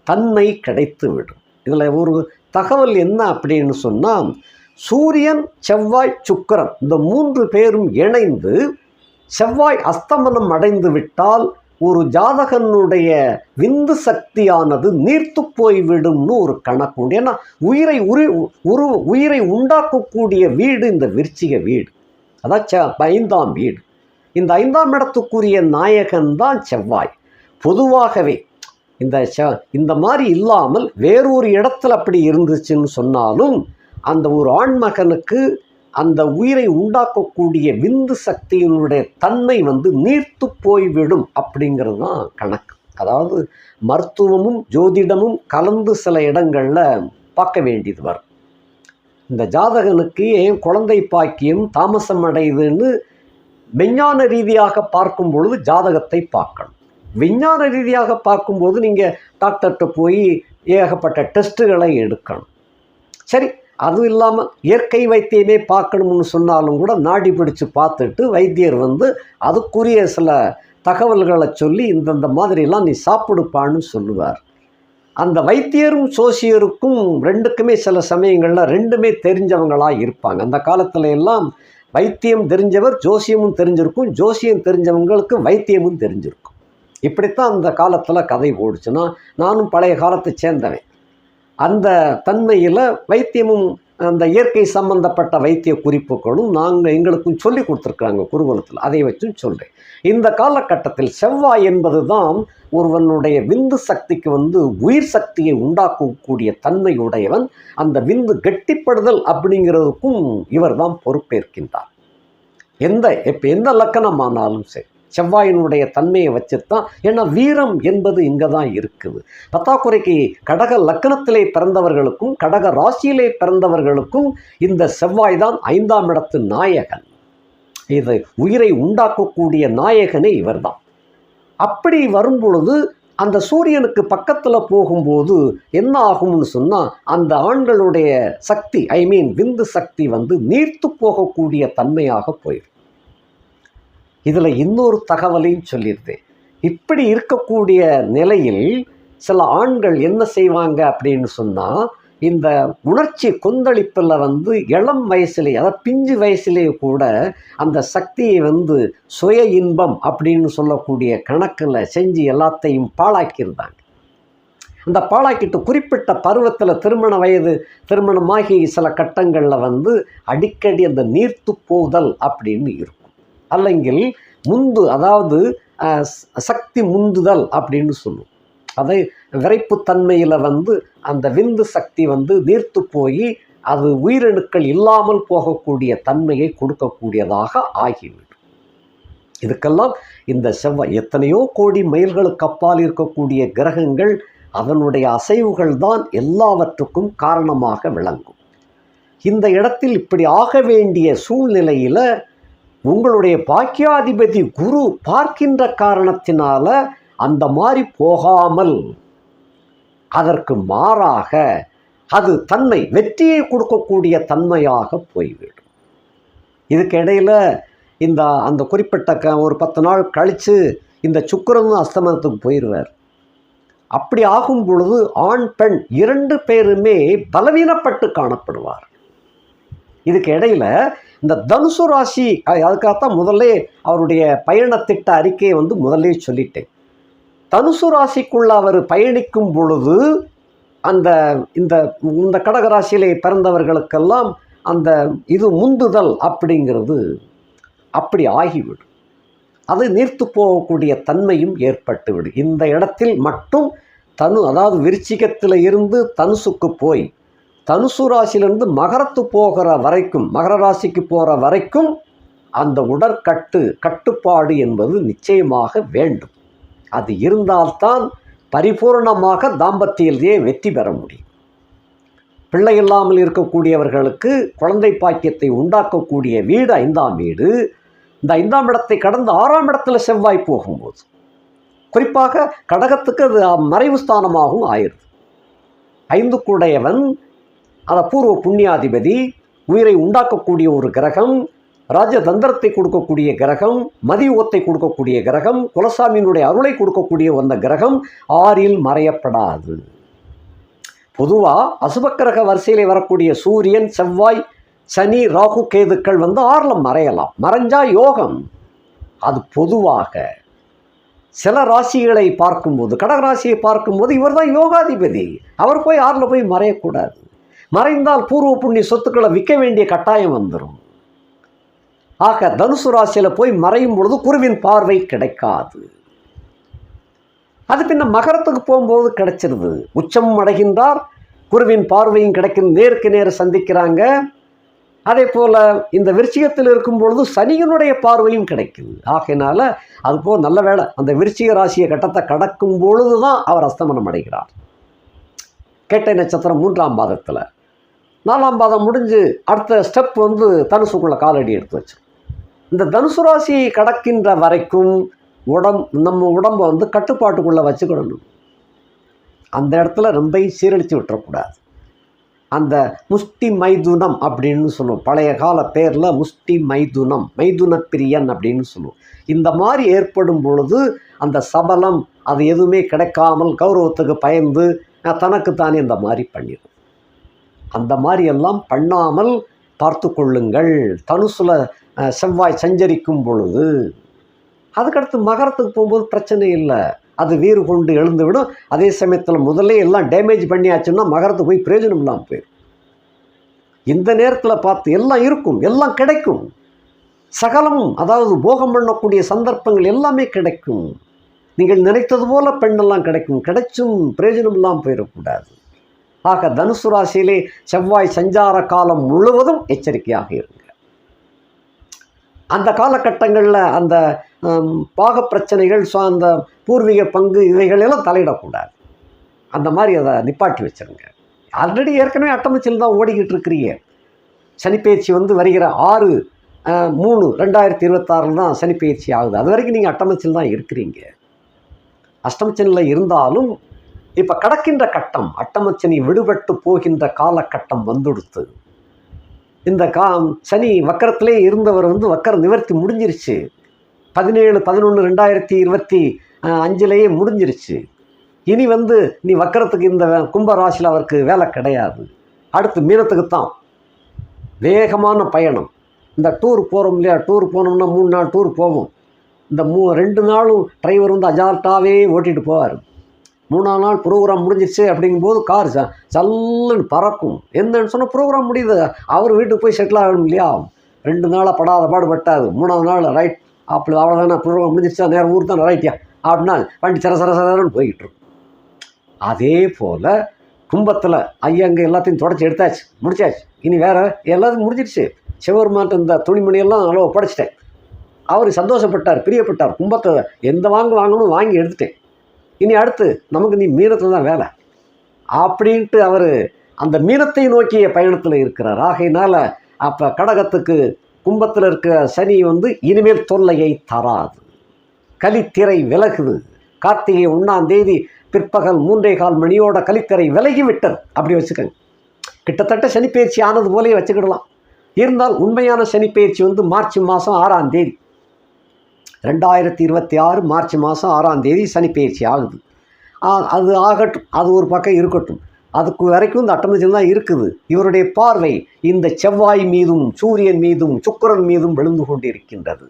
தன்மை கிடைத்து விடும். இதில் ஒரு தகவல் என்ன அப்படின்னு சொன்னால், சூரியன் செவ்வாய் சுக்கிரன் இந்த 3 பேரும் இணைந்து செவ்வாய் அஸ்தமனம் அடைந்து விட்டால் ஒரு ஜாதகனுடைய விந்து சக்தியானது நீர்த்து போய்விடும்னு ஒரு கணக்கு உண்டு. ஏன்னா உயிரை உண்டாக்கக்கூடிய வீடு இந்த விருச்சிக வீடு, அதான் 5ஆம் வீடு. இந்த 5ஆம் இடத்துக்குரிய நாயகன் தான் செவ்வாய். பொதுவாகவே இந்த மாதிரி இல்லாமல் வேறொரு இடத்துல அப்படி இருந்துச்சுன்னு சொன்னாலும் அந்த ஒரு ஆண்மகனுக்கு அந்த உயிரை உண்டாக்கக்கூடிய விந்து சக்தியினுடைய தன்மை நீர்த்து போய்விடும் அப்படிங்கிறது தான் கணக்கு. அதாவது மருத்துவமும் ஜோதிடமும் கலந்து சில இடங்களில் பார்க்க வேண்டியது வரும். இந்த ஜாதகனுக்கு ஏன் குழந்தை பாக்கியம் தாமசம் அடையுதுன்னு விஞ்ஞான ரீதியாக பார்க்கும் பொழுது ஜாதகத்தை பார்க்கணும். விஞ்ஞான ரீதியாக பார்க்கும்போது நீங்கள் டாக்டர்கிட்ட போய் ஏகப்பட்ட டெஸ்ட்டுகளை எடுக்கணும். சரி, அதுவும் இல்லாமல் இயற்கை வைத்தியமே பார்க்கணும்னு சொன்னாலும் கூட நாடி பிடிச்சு பார்த்துட்டு வைத்தியர் அதுக்குரிய சில தகவல்களை சொல்லி இந்தந்த மாதிரிலாம் நீ சாப்பிடுப்பான்னு சொல்லுவார். அந்த வைத்தியரும் சோசியருக்கும் 2க்குமே சில சமயங்களில் 2மே தெரிஞ்சவங்களாக இருப்பாங்க. அந்த காலத்துல எல்லாம் வைத்தியம் தெரிஞ்சவர் ஜோசியமும் தெரிஞ்சிருக்கும், ஜோசியம் தெரிஞ்சவங்களுக்கு வைத்தியமும் தெரிஞ்சிருக்கும். இப்படித்தான் அந்த காலத்தில் கதை ஓடுச்சுன்னா, நானும் பழைய காலத்தை சேர்ந்தவன். அந்த தன்மையில் வைத்தியமும் அந்த இயற்கை சம்பந்தப்பட்ட வைத்திய குறிப்புகளும் எங்களுக்கும் சொல்லி கொடுத்துருக்குறாங்க குருகுலத்தில். அதை வச்சும் சொல்கிறேன். இந்த காலகட்டத்தில் செவ்வாய் என்பது தான் ஒருவனுடைய விந்து சக்திக்கு உயிர் சக்தியை உண்டாக்கக்கூடிய தன்மையுடையவன். அந்த விந்து கெட்டிப்படுதல் அப்படிங்கிறதுக்கும் இவர் தான் பொறுப்பேற்கின்றார். எந்த லக்கணமானாலும் சரி செவ்வாயினுடைய தன்மையை வச்சுத்தான். ஏன்னா வீரம் என்பது இங்கே தான் இருக்குது. பத்தாக்குறைக்கு கடக லக்கணத்திலே பிறந்தவர்களுக்கும் கடக ராசியிலே பிறந்தவர்களுக்கும் இந்த செவ்வாய் தான் 5ஆம் இடத்து நாயகன். இது உயிரை உண்டாக்கக்கூடிய நாயகனே இவர் தான். அப்படி வரும் பொழுது அந்த சூரியனுக்கு பக்கத்தில் போகும்போது என்ன ஆகும்னு சொன்னால், அந்த ஆண்களுடைய சக்தி விந்து சக்தி நீர்த்து போகக்கூடிய தன்மையாக போயிடும். இதில் இன்னொரு தகவலையும் சொல்லியிருந்தேன். இப்படி இருக்கக்கூடிய நிலையில் சில ஆண்கள் என்ன செய்வாங்க அப்படின்னு சொன்னால், இந்த உணர்ச்சி கொந்தளிப்பில் இளம் வயசுலே, அதாவது பிஞ்சு வயசுலேயே கூட அந்த சக்தியை சுய இன்பம் அப்படின்னு சொல்லக்கூடிய கணக்கில் செஞ்சு எல்லாத்தையும் பாழாக்கியிருந்தாங்க. அந்த பாழாக்கிட்டு குறிப்பிட்ட பருவத்தில் திருமணமாகி சில கட்டங்களில் அடிக்கடி அந்த நீர்த்து போதல் அப்படின்னு இருக்கும். அல்லங்கில் அதாவது சக்தி முந்துதல் அப்படின்னு சொல்லுவோம். அதை விரைப்புத்தன்மையில் அந்த விந்து சக்தி நீர்த்து போய் அது உயிரணுக்கள் இல்லாமல் போகக்கூடிய தன்மையை கொடுக்கக்கூடியதாக ஆகிவிடும். இதுக்கெல்லாம் இந்த செவ்வாய் எத்தனையோ கோடி மைல்களுக்கு அப்பால் இருக்கக்கூடிய கிரகங்கள் அதனுடைய அசைவுகள் தான் எல்லாவற்றுக்கும் காரணமாக விளங்கும். இந்த இடத்தில் இப்படி ஆக வேண்டிய சூழ்நிலையில் உங்களுடைய பாக்கியாதிபதி குரு பார்க்கின்ற காரணத்தினால அந்த மாதிரி போகாமல் அதற்கு மாறாக அது தன்மை வெற்றியை கொடுக்கக்கூடிய தன்மையாக போய்விடும். இதுக்கு இடையில் அந்த குறிப்பிட்ட ஒரு 10 நாள் கழித்து இந்த சுக்கிரனும் அஸ்தமனத்துக்கு போயிடுவார். அப்படி ஆகும் பொழுது ஆண் பெண் 2 பேருமே பலவீனப்பட்டு காணப்படுவார். இதுக்கு இடையில் இந்த தனுசு ராசி, அதுக்காகத்தான் முதல்ல அவருடைய பயணத்திட்ட அறிக்கையை முதல்ல சொல்லிட்டேன். தனுசு ராசிக்குள்ள அவர் பயணிக்கும் பொழுது அந்த இந்த இந்த கடகராசியிலே பிறந்தவர்களுக்கெல்லாம் அந்த இது முந்துதல் அப்படிங்கிறது அப்படி ஆகிவிடும். அது நீர்த்து போகக்கூடிய தன்மையும் ஏற்பட்டுவிடும். இந்த இடத்தில் மட்டும் அதாவது விருச்சிகத்தில் இருந்து தனுசுக்கு போய் தனுசு ராசியிலிருந்து மகரத்து போகிற வரைக்கும், மகர ராசிக்கு போகிற வரைக்கும் அந்த கட்டுப்பாடு என்பது நிச்சயமாக வேண்டும். அது இருந்தால்தான் பரிபூர்ணமாக தாம்பத்தியிலேயே வெற்றி பெற முடியும். பிள்ளை இல்லாமல் இருக்கக்கூடியவர்களுக்கு குழந்தை பாக்கியத்தை உண்டாக்கக்கூடிய வீடு 5ஆம் வீடு. இந்த 5ஆம் இடத்தை கடந்து 6ஆம் இடத்துல செவ்வாய் போகும்போது, குறிப்பாக கடகத்துக்கு அது மறைவு ஸ்தானமாகவும் ஆயிடுது. 5 கூடையவன், அந்த பூர்வ புண்ணியாதிபதி, உயிரை உண்டாக்கக்கூடிய ஒரு கிரகம், ராஜதந்திரத்தை கொடுக்கக்கூடிய கிரகம், மதியுகத்தை கொடுக்கக்கூடிய கிரகம், குலசாமியினுடைய அருளை கொடுக்கக்கூடிய அந்த கிரகம் 6இல் மறையப்படாது. பொதுவாக அசுபக்கிரக வரிசையில் வரக்கூடிய சூரியன், செவ்வாய், சனி, ராகு, கேதுக்கள் 6ல் மறையலாம். மறைஞ்சா யோகம். அது பொதுவாக சில ராசிகளை பார்க்கும்போது, கடகராசியை பார்க்கும்போது இவர் தான் யோகாதிபதி, அவர் போய் 6ல் போய் மறையக்கூடாது. மறைந்தால் பூர்வ புண்ணிய சொத்துக்களை விற்க வேண்டிய கட்டாயம் வந்துடும். ஆக தனுசு ராசியில் போய் மறையும் பொழுது குருவின் பார்வை கிடைக்காது. அது பின்ன மகரத்துக்கு போகும்போது கிடைச்சிருது. உச்சம் அடைகின்றார், குருவின் பார்வையும் கிடைக்கும், நேருக்கு நேர சந்திக்கிறாங்க. அதே போல் இந்த விருச்சிகத்தில் இருக்கும் பொழுது சனியினுடைய பார்வையும் கிடைக்குது. ஆகையினால அதுபோல் நல்ல வேளை அந்த விருச்சிக ராசியை கட்டத்தை கடக்கும் பொழுது தான் அவர் அஸ்தமனம் அடைகிறார். கேட்டை நட்சத்திரம் 3ஆம் பாதத்தில், 4ஆம் பாதம் முடிஞ்சு அடுத்த ஸ்டெப் தனுசுக்குள்ள காலடி எடுத்து வச்சு, இந்த தனுசு ராசியை கடக்கின்ற வரைக்கும் நம்ம உடம்பை கட்டுப்பாட்டுக்குள்ளே வச்சுக்கிடணும். அந்த இடத்துல ரொம்ப சீரழித்து விட்டுறக்கூடாது. அந்த முஷ்டி மைதுனம் அப்படின்னு சொல்லுவோம், பழைய கால பேரில் முஷ்டி மைதுனம், மைதுன பிரியன் அப்படின்னு சொல்லுவோம். இந்த மாதிரி ஏற்படும் பொழுது அந்த சபலம் அது எதுவுமே கிடைக்காமல் கௌரவத்துக்கு பயந்து தனக்குத்தானே இந்த மாதிரி பண்ணிடும். அந்த மாதிரி எல்லாம் பண்ணாமல் பார்த்து கொள்ளுங்கள். தனுசுல செவ்வாய் சஞ்சரிக்கும் பொழுது. அதுக்கடுத்து மகரத்துக்கு போகும்போது பிரச்சனை இல்லை, அது வீறு கொண்டு எழுந்துவிடும். அதே சமயத்தில் முதல்ல எல்லாம் டேமேஜ் பண்ணியாச்சுன்னா மகரத்துக்கு போய் பிரயோஜனம் இல்லாமல் போயிடும். இந்த நேரத்தில் பார்த்து எல்லாம் இருக்கும், எல்லாம் கிடைக்கும், சகலமும், அதாவது போகம் பண்ணக்கூடிய சந்தர்ப்பங்கள் எல்லாமே கிடைக்கும். நீங்கள் நினைத்தது போல பெண்ணெல்லாம் கிடைக்கும், கிடைச்சும் பிரயோஜனம் இல்லாமல் போயிடக்கூடாது. ஆக தனுசு ராசியிலே செவ்வாய் சஞ்சார காலம் முழுவதும் எச்சரிக்கையாக இருங்க. அந்த காலகட்டங்களில் அந்த பாக பிரச்சனைகள், அந்த பூர்வீக பங்கு இவைகளெல்லாம் தலையிடக்கூடாது. அந்த மாதிரி அதை நிப்பாட்டி வச்சுருங்க. ஆல்ரெடி ஏற்கனவே அட்டமச்சில் தான் ஓடிக்கிட்டு இருக்கிறீங்க. சனிப்பெயர்ச்சி வருகிற 6/3/2026 தான் சனிப்பெயர்ச்சி ஆகுது. அது வரைக்கும் நீங்கள் அட்டமச்சில் தான் இருக்கிறீங்க. அஷ்டமச்சனில் இருந்தாலும் இப்போ கடக்கின்ற கட்டம், அட்டமச்சனி விடுபட்டு போகின்ற காலகட்டம் வந்துடுத்து. இந்த சனி வக்கரத்திலே இருந்தவர் வக்கர நிவர்த்தி முடிஞ்சிருச்சு. 17/11/2025 முடிஞ்சிருச்சு. இனி நீ வக்கரத்துக்கு இந்த கும்பராசியில் அவருக்கு வேலை கிடையாது. அடுத்து மீனத்துக்கு தான் வேகமான பயணம். இந்த டூர் போகிறோம் இல்லையா, டூர் போனோம்னா 3 நாள் டூர் போவோம். இந்த 2 நாளும் டிரைவர் அஜால்ட்டாகவே ஓட்டிகிட்டு போவார். 3ஆம் நாள் ப்ரோக்ராம் முடிஞ்சிருச்சு அப்படிங்கும்போது கார் சல்லுன்னு பறக்கும். என்னன்னு சொன்னால் ப்ரோக்ராம் முடியுது, அவர் வீட்டுக்கு போய் செட்டில் ஆகணும் இல்லையா. 2 நாளாக படாத பாடுபட்டாது. 3ஆவது நாள் ரைட், அப்படி அவ்வளோதானே, ப்ரோக்ராம் முடிஞ்சிருச்சா, நேரம் ஊர் தானே, ரைட்டியா அப்படின்னா வண்டி சரசரன்னு போய்கிட்டுருக்கும். அதே போல் கும்பத்தில் ஐயங்க எல்லாத்தையும் தொடச்சி எடுத்தாச்சு, முடிச்சாச்சு. இனி வேறு எல்லாத்தையும் முடிஞ்சிடுச்சு. சிவபெருமான் இந்த துணிமணியெல்லாம் அளவு படைச்சிட்டேன். அவர் சந்தோஷப்பட்டார், பிரியப்பட்டார். கும்பத்தை எந்த வாங்கணும் வாங்கி எடுத்துட்டேன். இனி அடுத்து நமக்கு நீ மீனத்தில் தான் வேலை அப்படின்ட்டு அவர் அந்த மீனத்தை நோக்கிய பயணத்தில் இருக்கிறார். ஆகையினால் அப்போ கடகத்துக்கு கும்பத்தில் இருக்கிற சனி இனிமேல் தொல்லையை தராது. கலித்திரை விலகுது. கார்த்திகை 1ஆம் தேதி பிற்பகல் 3:15 மணியோட கலித்திரை விலகிவிட்டது. அப்படி வச்சுக்கோங்க. கிட்டத்தட்ட சனிப்பெயர்ச்சி ஆனது போலே வச்சுக்கிடலாம். இருந்தால் உண்மையான சனிப்பெயர்ச்சி மார்ச் மாதம் 6ஆம் தேதி 2026 மார்ச் மாதம் 6ஆம் தேதி சனிப்பெயர்ச்சி ஆகுது. அது ஆகட்டும், அது ஒரு பக்கம் இருக்கட்டும். அதுக்கு வரைக்கும் இந்த அட்டமத்தில் தான் இருக்குது. இவருடைய பார்வை இந்த செவ்வாய் மீதும் சூரியன் மீதும் சுக்கிரன் மீதும் விழுந்து கொண்டு இருக்கின்றது,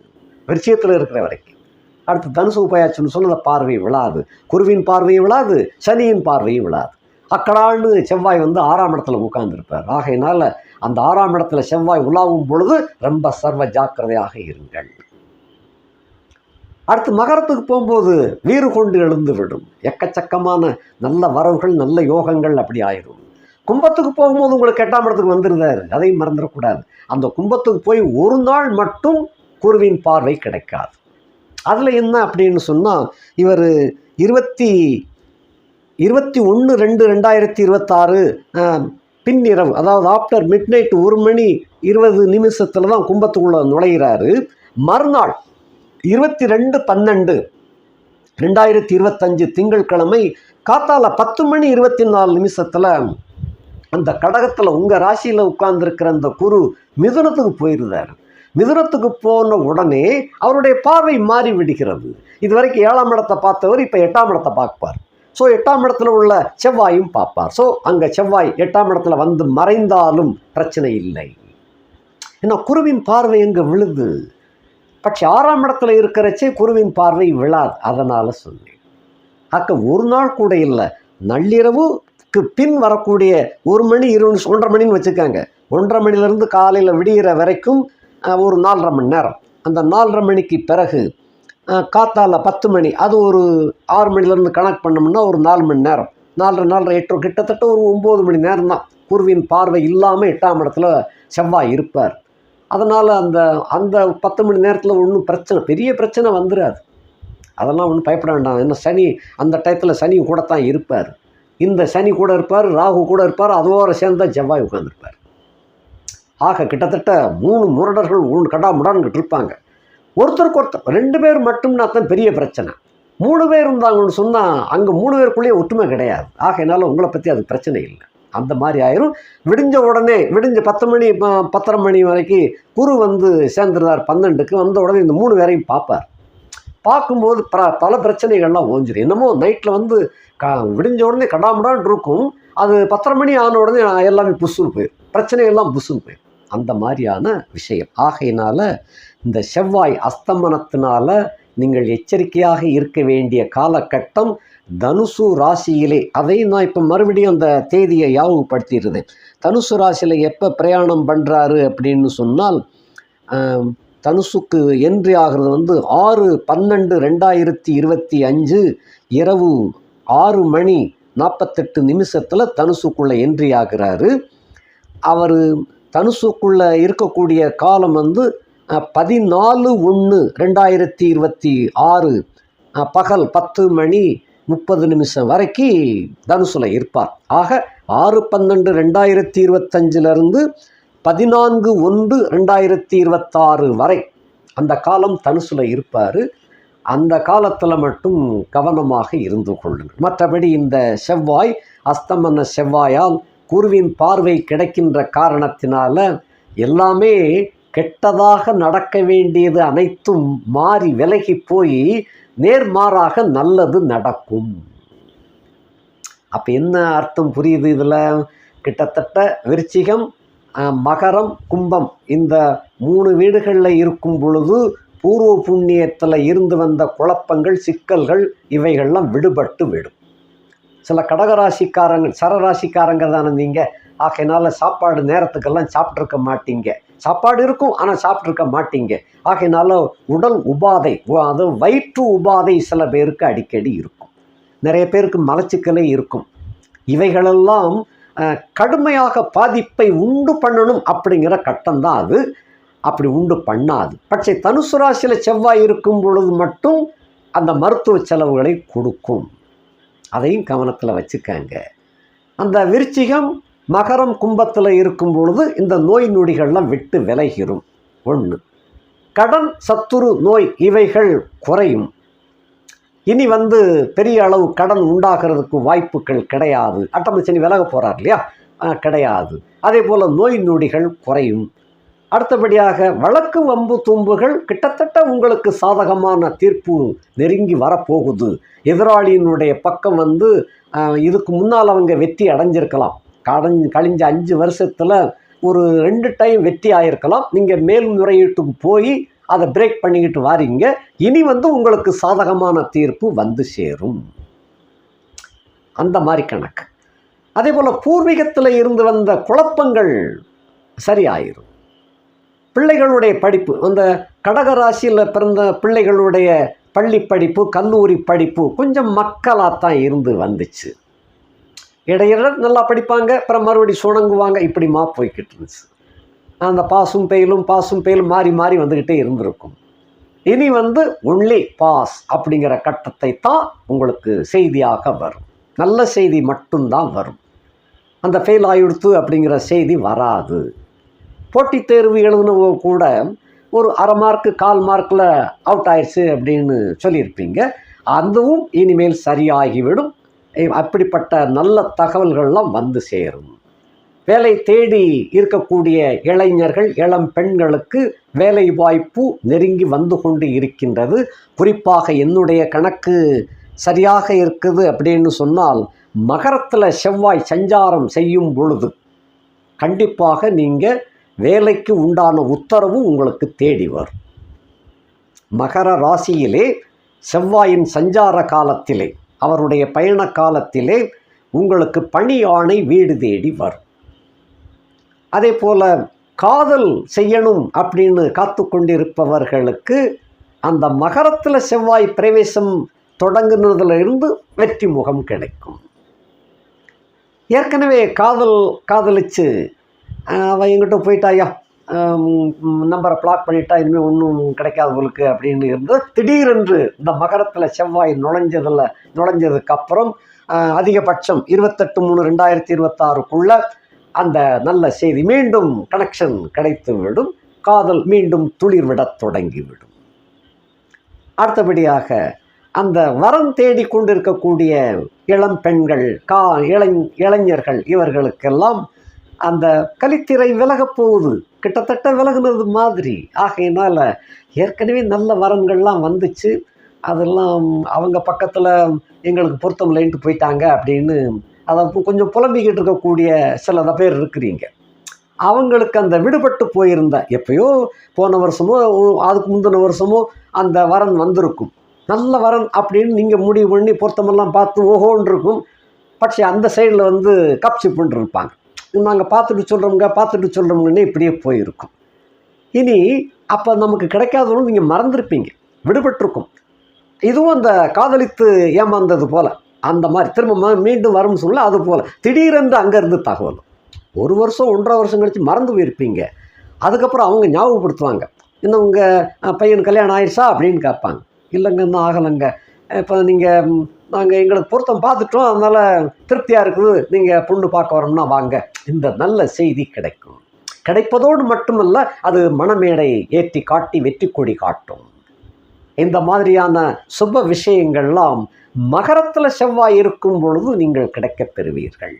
விருச்சிகத்தில் இருக்கிற வரைக்கும். அடுத்து தனுசு உபயாச்சுன்னு சொன்ன பார்வை விழாது, குருவின் பார்வையும் விழாது, சனியின் பார்வையும் விழாது. அக்கடான்னு செவ்வாய் வந்து 6ஆம் இடத்துல உட்கார்ந்துருப்பார். ஆகையினால அந்த 6ஆம் இடத்துல செவ்வாய் உலாவும் பொழுது ரொம்ப சர்வ ஜாக்கிரதையாக இருங்கள். அடுத்து மகரத்துக்கு போகும்போது வீறு கொண்டு எழுந்து விடும். எக்கச்சக்கமான நல்ல வரவுகள், நல்ல யோகங்கள் அப்படி ஆயிரும். கும்பத்துக்கு போகும்போது உங்களுக்கு 8ஆம் இடத்துக்கு வந்துருந்தாரு, அதையும் மறந்துடக்கூடாது. அந்த கும்பத்துக்கு போய் ஒரு நாள் மட்டும் குருவின் பார்வை கிடைக்காது. அதில் என்ன அப்படின்னு சொன்னால், இவர் 21/2/2026 பின்னிரவு, அதாவது ஆஃப்டர் மிட் நைட் 1:20 தான் கும்பத்துக்குள்ளே நுழைகிறாரு. மறுநாள் 22/12/2025 திங்கட்கிழமை காத்தால 10:24 அந்த கடகத்தில் உங்கள் ராசியில் உட்கார்ந்துருக்கிற அந்த குரு மிதுனத்துக்கு போயிருந்தார். மிதுனத்துக்கு போன உடனே அவருடைய பார்வை மாறி விடுகிறது. இது வரைக்கும் 7ஆம் இடத்தை பார்த்தவர் இப்போ 8ஆம் இடத்தை பார்ப்பார். ஸோ 8ஆம் இடத்துல உள்ள செவ்வாயும் பார்ப்பார். ஸோ அங்கே செவ்வாய் 8ஆம் இடத்துல வந்து மறைந்தாலும் பிரச்சனை இல்லை. ஏன்னா குருவின் பார்வை எங்கே விழுது? பட்சே 6ஆம் இடத்துல இருக்கிறச்சே குருவின் பார்வை விழாது. அதனால் சொன்னேன். ஒரு நாள் கூட இல்லை, நள்ளிரவுக்கு பின் வரக்கூடிய 1 மணி 1:30 மணின்னு வச்சுக்காங்க. 1:30 மணிலேருந்து காலையில் விடிகிற வரைக்கும் ஒரு 4:30 மணி நேரம். அந்த 4:30 மணிக்கு பிறகு காத்தால 10 மணி, அது ஒரு 6 மணிலேருந்து கணக்கு பண்ணோம்னா ஒரு 4 மணி நேரம். 4:30 8 கிட்டத்தட்ட ஒரு 9 மணி நேரம் தான் குருவின் பார்வை இல்லாமல் 8ஆம் இடத்துல செவ்வாய் இருப்பார். அதனால் அந்த 10 மணி நேரத்தில் ஒன்றும் பெரிய பிரச்சனை வந்துடாது. அதெல்லாம் ஒன்றும் பயப்பட வேண்டாம். ஏன்னா சனி அந்த டயத்தில் சனி கூட தான் இருப்பார். இந்த சனி கூட இருப்பார், ராகு கூட இருப்பார், அதோட சேர்ந்து செவ்வாய் உட்கார்ந்துருப்பார். ஆக கிட்டத்தட்ட 3 முரடர்கள் கடாமுடான்கிட்டு இருப்பாங்க. ஒருத்தருக்கு ஒருத்தர் 2 பேர் மட்டும்னா தான் பெரிய பிரச்சனை. 3 பேர் இருந்தாங்கன்னு சொன்னால் அங்கே 3 பேருக்குள்ளேயே ஒற்றுமை கிடையாது. ஆகையினால உங்களை பற்றி அது பிரச்சனை இல்லை. அந்த மாதிரி ஆயிரும். விடிஞ்ச உடனே 10 மணி 10:30 மணி வரைக்கும் குரு வந்து சேர்ந்துருந்தார் 12க்கு. வந்த உடனே இந்த 3 பேரையும் பார்ப்பார். பார்க்கும்போது பல பிரச்சனைகள்லாம் ஓஞ்சிடும். என்னமோ நைட்டில் வந்து விடிஞ்ச உடனே கடாமுடான்னு இருக்கும். அது 10:30 மணி ஆன உடனே எல்லாமே புஷ்ஷுன்னு போயிடும். பிரச்சனைகள்லாம் புஷ்ஷுன்னு போயிடும். அந்த மாதிரியான விஷயம். ஆகையினால இந்த செவ்வாய் அஸ்தமனத்தினால நீங்கள் எச்சரிக்கையாக இருக்க வேண்டிய காலகட்டம் தனுசு ராசியிலே. அதையும் நான் இப்போ மறுபடியும் அந்த தேதியை ஞாபகப்படுத்திடுறேன். தனுசு ராசியில் எப்போ பிரயாணம் பண்ணுறாரு அப்படின்னு சொன்னால், தனுசுக்கு என்ட்ரி ஆகிறது வந்து 6/12/2025 இரவு 6:48 தனுசுக்குள்ளே என்ட்ரி ஆகிறாரு. அவர் தனுசுக்குள்ளே இருக்கக்கூடிய காலம் வந்து 14/1/2026 பகல் 10:30 வரைக்கும் தனுசுல இருப்பார். ஆக 6/12/2025 14/1/2026 வரை அந்த காலம் தனுசுல இருப்பார். அந்த காலத்தில் மட்டும் கவனமாக இருந்து கொள்ளுங்கள். மற்றபடி இந்த செவ்வாய் அஸ்தமன செவ்வாயால் குருவின் பார்வை கிடைக்கின்ற காரணத்தினால எல்லாமே கெட்டதாக நடக்க வேண்டியது அனைத்தும் மாறி விலகி போய் நேர்மாறாக நல்லது நடக்கும். அப்போ என்ன அர்த்தம் புரியுது? இதில் கிட்டத்தட்ட விருச்சிகம், மகரம், கும்பம் இந்த 3 வீடுகளில் இருக்கும் பொழுது பூர்வ புண்ணியத்தில் இருந்து வந்த குழப்பங்கள், சிக்கல்கள் இவைகள்லாம் விடுபட்டு விடும். சில கடகராசிக்காரங்க சரராசிக்காரங்க தானே நீங்கள். ஆகையினால சாப்பாடு நேரத்துக்கெல்லாம் சாப்பிட்ருக்க மாட்டீங்க. சாப்பாடு இருக்கும், ஆனால் சாப்பிட்ருக்க மாட்டீங்க. ஆகையினால உடல் உபாதை, அது வயிற்று உபாதை சில பேருக்கு அடிக்கடி இருக்கும். நிறைய பேருக்கு மலச்சிக்கலே இருக்கும். இவைகளெல்லாம் கடுமையாக பாதிப்பை உண்டு பண்ணணும் அப்படிங்கிற கட்டம் தான் அது. அப்படி உண்டு பண்ணாது. பட்சே தனுசு ராசியில் செவ்வாய் இருக்கும் பொழுது மட்டும் அந்த மருத்துவ செலவுகளை கொடுக்கும். அதையும் கவனத்தில் வச்சுக்காங்க. அந்த விருச்சிகம், மகரம், கும்பத்தில் இருக்கும் பொழுது இந்த நோய் நொடிகள்லாம் விட்டு விலகிரும். 1 கடன், சத்துரு, நோய் இவைகள் குறையும். இனி வந்து பெரிய அளவு கடன் உண்டாகிறதுக்கு வாய்ப்புகள் கிடையாது. அட்டமச்சனி விலக போகிறார் இல்லையா, கிடையாது. அதே போல் நோய் நொடிகள் குறையும். அடுத்தபடியாக வழக்கு, வம்பு, தும்புகள் கிட்டத்தட்ட உங்களுக்கு சாதகமான தீர்ப்பு நெருங்கி வரப்போகுது. எதிராளியினுடைய பக்கம் வந்து இதுக்கு முன்னால் அவங்க வெற்றி அடைஞ்சிருக்கலாம். கழிஞ்ச 5 வருஷத்தில் ஒரு 2 டைம் வெற்றி ஆகிருக்கலாம். நீங்கள் மேல்முறையீட்டுக்கு போய் அதை பிரேக் பண்ணிக்கிட்டு வாரீங்க. இனி வந்து உங்களுக்கு சாதகமான தீர்ப்பு வந்து சேரும். அந்த மாதிரி கணக்கு. அதே போல் பூர்வீகத்தில் இருந்து வந்த குழப்பங்கள் சரியாயிரும். பிள்ளைகளுடைய படிப்பு, அந்த கடகராசியில் பிறந்த பிள்ளைகளுடைய பள்ளி படிப்பு, கல்லூரி படிப்பு கொஞ்சம் மக்களாகத்தான் இருந்து வந்துச்சு. இடையில நல்லா படிப்பாங்க, அப்புறம் மறுபடி சுணங்குவாங்க, இப்படிமா போய்கிட்டு இருந்துச்சு. அந்த பாஸும் பெயிலும் மாறி மாறி வந்துக்கிட்டே இருந்திருக்கும். இனி ஒன்லி பாஸ் அப்படிங்கிற கட்டத்தை தான் உங்களுக்கு செய்தியாக வரும். நல்ல செய்தி மட்டும்தான் வரும். அந்த ஃபெயில் ஆகிடுத்து அப்படிங்கிற செய்தி வராது. போட்டித் தேர்வு எழுதுனவோ கூட ஒரு அரை மார்க்கு 1/4 மார்க்கில் அவுட் ஆயிடுச்சு அப்படின்னு சொல்லியிருப்பீங்க. அதுவும் இனிமேல் சரியாகிவிடும். அப்படிப்பட்ட நல்ல தகவல்கள்லாம் வந்து சேரும். வேலை தேடி இருக்கக்கூடிய இளைஞர்கள், இளம் பெண்களுக்கு வேலை வாய்ப்பு நெருங்கி வந்து கொண்டு இருக்கின்றது. குறிப்பாக என்னுடைய கணக்கு சரியாக இருக்குது அப்படின்னு சொன்னால், மகரத்தில் செவ்வாய் சஞ்சாரம் செய்யும் பொழுது கண்டிப்பாக நீங்கள் வேலைக்கு உண்டான உத்தரவு உங்களுக்கு தேடி வரும். மகர ராசியிலே செவ்வாயின் சஞ்சார காலத்திலே, அவருடைய பயண காலத்திலே உங்களுக்கு பணி ஆணை வீடு தேடி வரும். அதே போல் காதல் செய்யணும் அப்படின்னு காத்து கொண்டிருப்பவர்களுக்கு அந்த மகரத்தில் செவ்வாய் பிரவேசம் தொடங்குனதுல இருந்து வெற்றி முகம் கிடைக்கும். ஏற்கனவே காதலிச்சு அவன் எங்கிட்ட போயிட்டாயா, நம்பரை பிளாக் பண்ணிட்டா, இனிமேல் ஒன்றும் கிடைக்காது உங்களுக்கு அப்படின்னு இருந்து திடீரென்று இந்த மகரத்தில் செவ்வாய் நுழைஞ்சதுக்கப்புறம் அதிகபட்சம் 28/3/2026 அந்த நல்ல செய்தி மீண்டும் கனெக்ஷன் கிடைத்துவிடும். காதல் மீண்டும் துளிர்விடத் தொடங்கிவிடும். அடுத்தபடியாக அந்த வரம் தேடி கொண்டிருக்கக்கூடிய இளம் பெண்கள், இளைஞர்கள், இவர்களுக்கெல்லாம் அந்த கலித்திரை விலகப் போகுது, கிட்டத்தட்ட விலகுனது மாதிரி. ஆகையினால் ஏற்கனவே நல்ல வரன்கள்லாம் வந்துச்சு, அதெல்லாம் அவங்க பக்கத்தில் எங்களுக்கு பொருத்தம் இல்லைன்ட்டு போயிட்டாங்க அப்படின்னு அதை கொஞ்சம் புலம்பிக்கிட்டு இருக்கக்கூடிய சில பேர் இருக்கிறீங்க. அவங்களுக்கு அந்த விடுபட்டு போயிருந்த, எப்பயோ போன வருஷமோ அதுக்கு முந்தின வருஷமோ அந்த வரன் வந்திருக்கும், நல்ல வரன் அப்படின்னு நீங்கள் முடிவு பண்ணி பொருத்தமெல்லாம் பார்த்து ஓஹோன்னு இருக்கும். பட்சே அந்த சைடில் கப்சிப்புன்னு இருப்பாங்க. நாங்கள் பார்த்துட்டு சொல்கிறோம்னு இப்படியே போயிருக்கும். இனி அப்போ நமக்கு கிடைக்காதவனும் நீங்கள் மறந்துருப்பீங்க, விடுபட்டிருக்கும். இதுவும் அந்த காதலித்து ஏமாந்தது போல் அந்த மாதிரி திரும்ப மீண்டும் வரும்னு சொல்ல, அது போல் திடீரென்று அங்கேருந்து தகவல் 1 வருஷம் 1.5 வருஷம் கழித்து மறந்து போயிருப்பீங்க. அதுக்கப்புறம் அவங்க ஞாபகப்படுத்துவாங்க, இன்னும் உங்கள் பையன் கல்யாணம் ஆயிடுச்சா அப்படின்னு கேட்பாங்க. இல்லைங்க, இன்னும் ஆகலைங்க, இப்போ நாங்கள் எங்களுக்கு பொருத்தம் பார்த்துட்டோம், அதனால் திருப்தியாக இருக்குது, நீங்கள் பொண்ணு பார்க்க வரோம்னா வாங்க. இந்த நல்ல செய்தி கிடைக்கும். கிடைப்பதோடு மட்டுமல்ல, அது மணமேடை ஏற்றி காட்டி வெற்றி கொடி காட்டும். இந்த மாதிரியான சுப விஷயங்கள்லாம் மகரத்தில் செவ்வாய் இருக்கும் பொழுது நீங்கள் கிடைக்கப் பெறுவீர்கள்.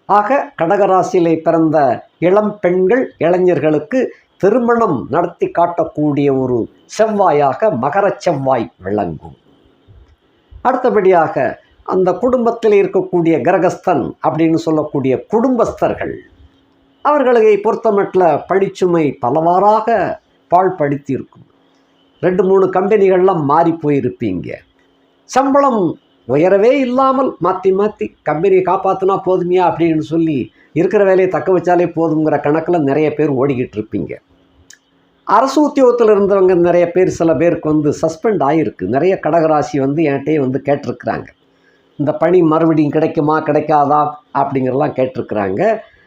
ஆக கடகராசியிலே பிறந்த இளம் பெண்கள், இளைஞர்களுக்கு திருமணம் நடத்தி காட்டக்கூடிய ஒரு செவ்வாயாக மகர செவ்வாய் விளங்கும். அடுத்தபடியாக அந்த குடும்பத்தில் இருக்கக்கூடிய கிரகஸ்தன் அப்படின்னு சொல்லக்கூடிய குடும்பஸ்தர்கள், அவர்களை பொறுத்தமட்டில் பணிச்சுமை பலவாறாக பாழ்படுத்தி இருக்கும். 2-3 கம்பெனிகள்லாம் மாறி போயிருப்பீங்க. சம்பளம் உயரவே இல்லாமல் மாற்றி கம்பெனியை காப்பாற்றினா போதுமையா அப்படின்னு சொல்லி இருக்கிற வேலையை தக்க வச்சாலே போதுங்கிற கணக்கில் நிறைய பேர் ஓடிக்கிட்டு இருப்பீங்க. அரசு உத்தியோகத்தில் இருந்தவங்க நிறைய பேர், சில பேருக்கு சஸ்பெண்ட் ஆகிருக்கு. நிறைய கடகராசி என்கிட்டே கேட்டிருக்கிறாங்க, இந்த பணி மறுபடியும் கிடைக்குமா கிடைக்காதா அப்படிங்கிறலாம் கேட்டிருக்கிறாங்க.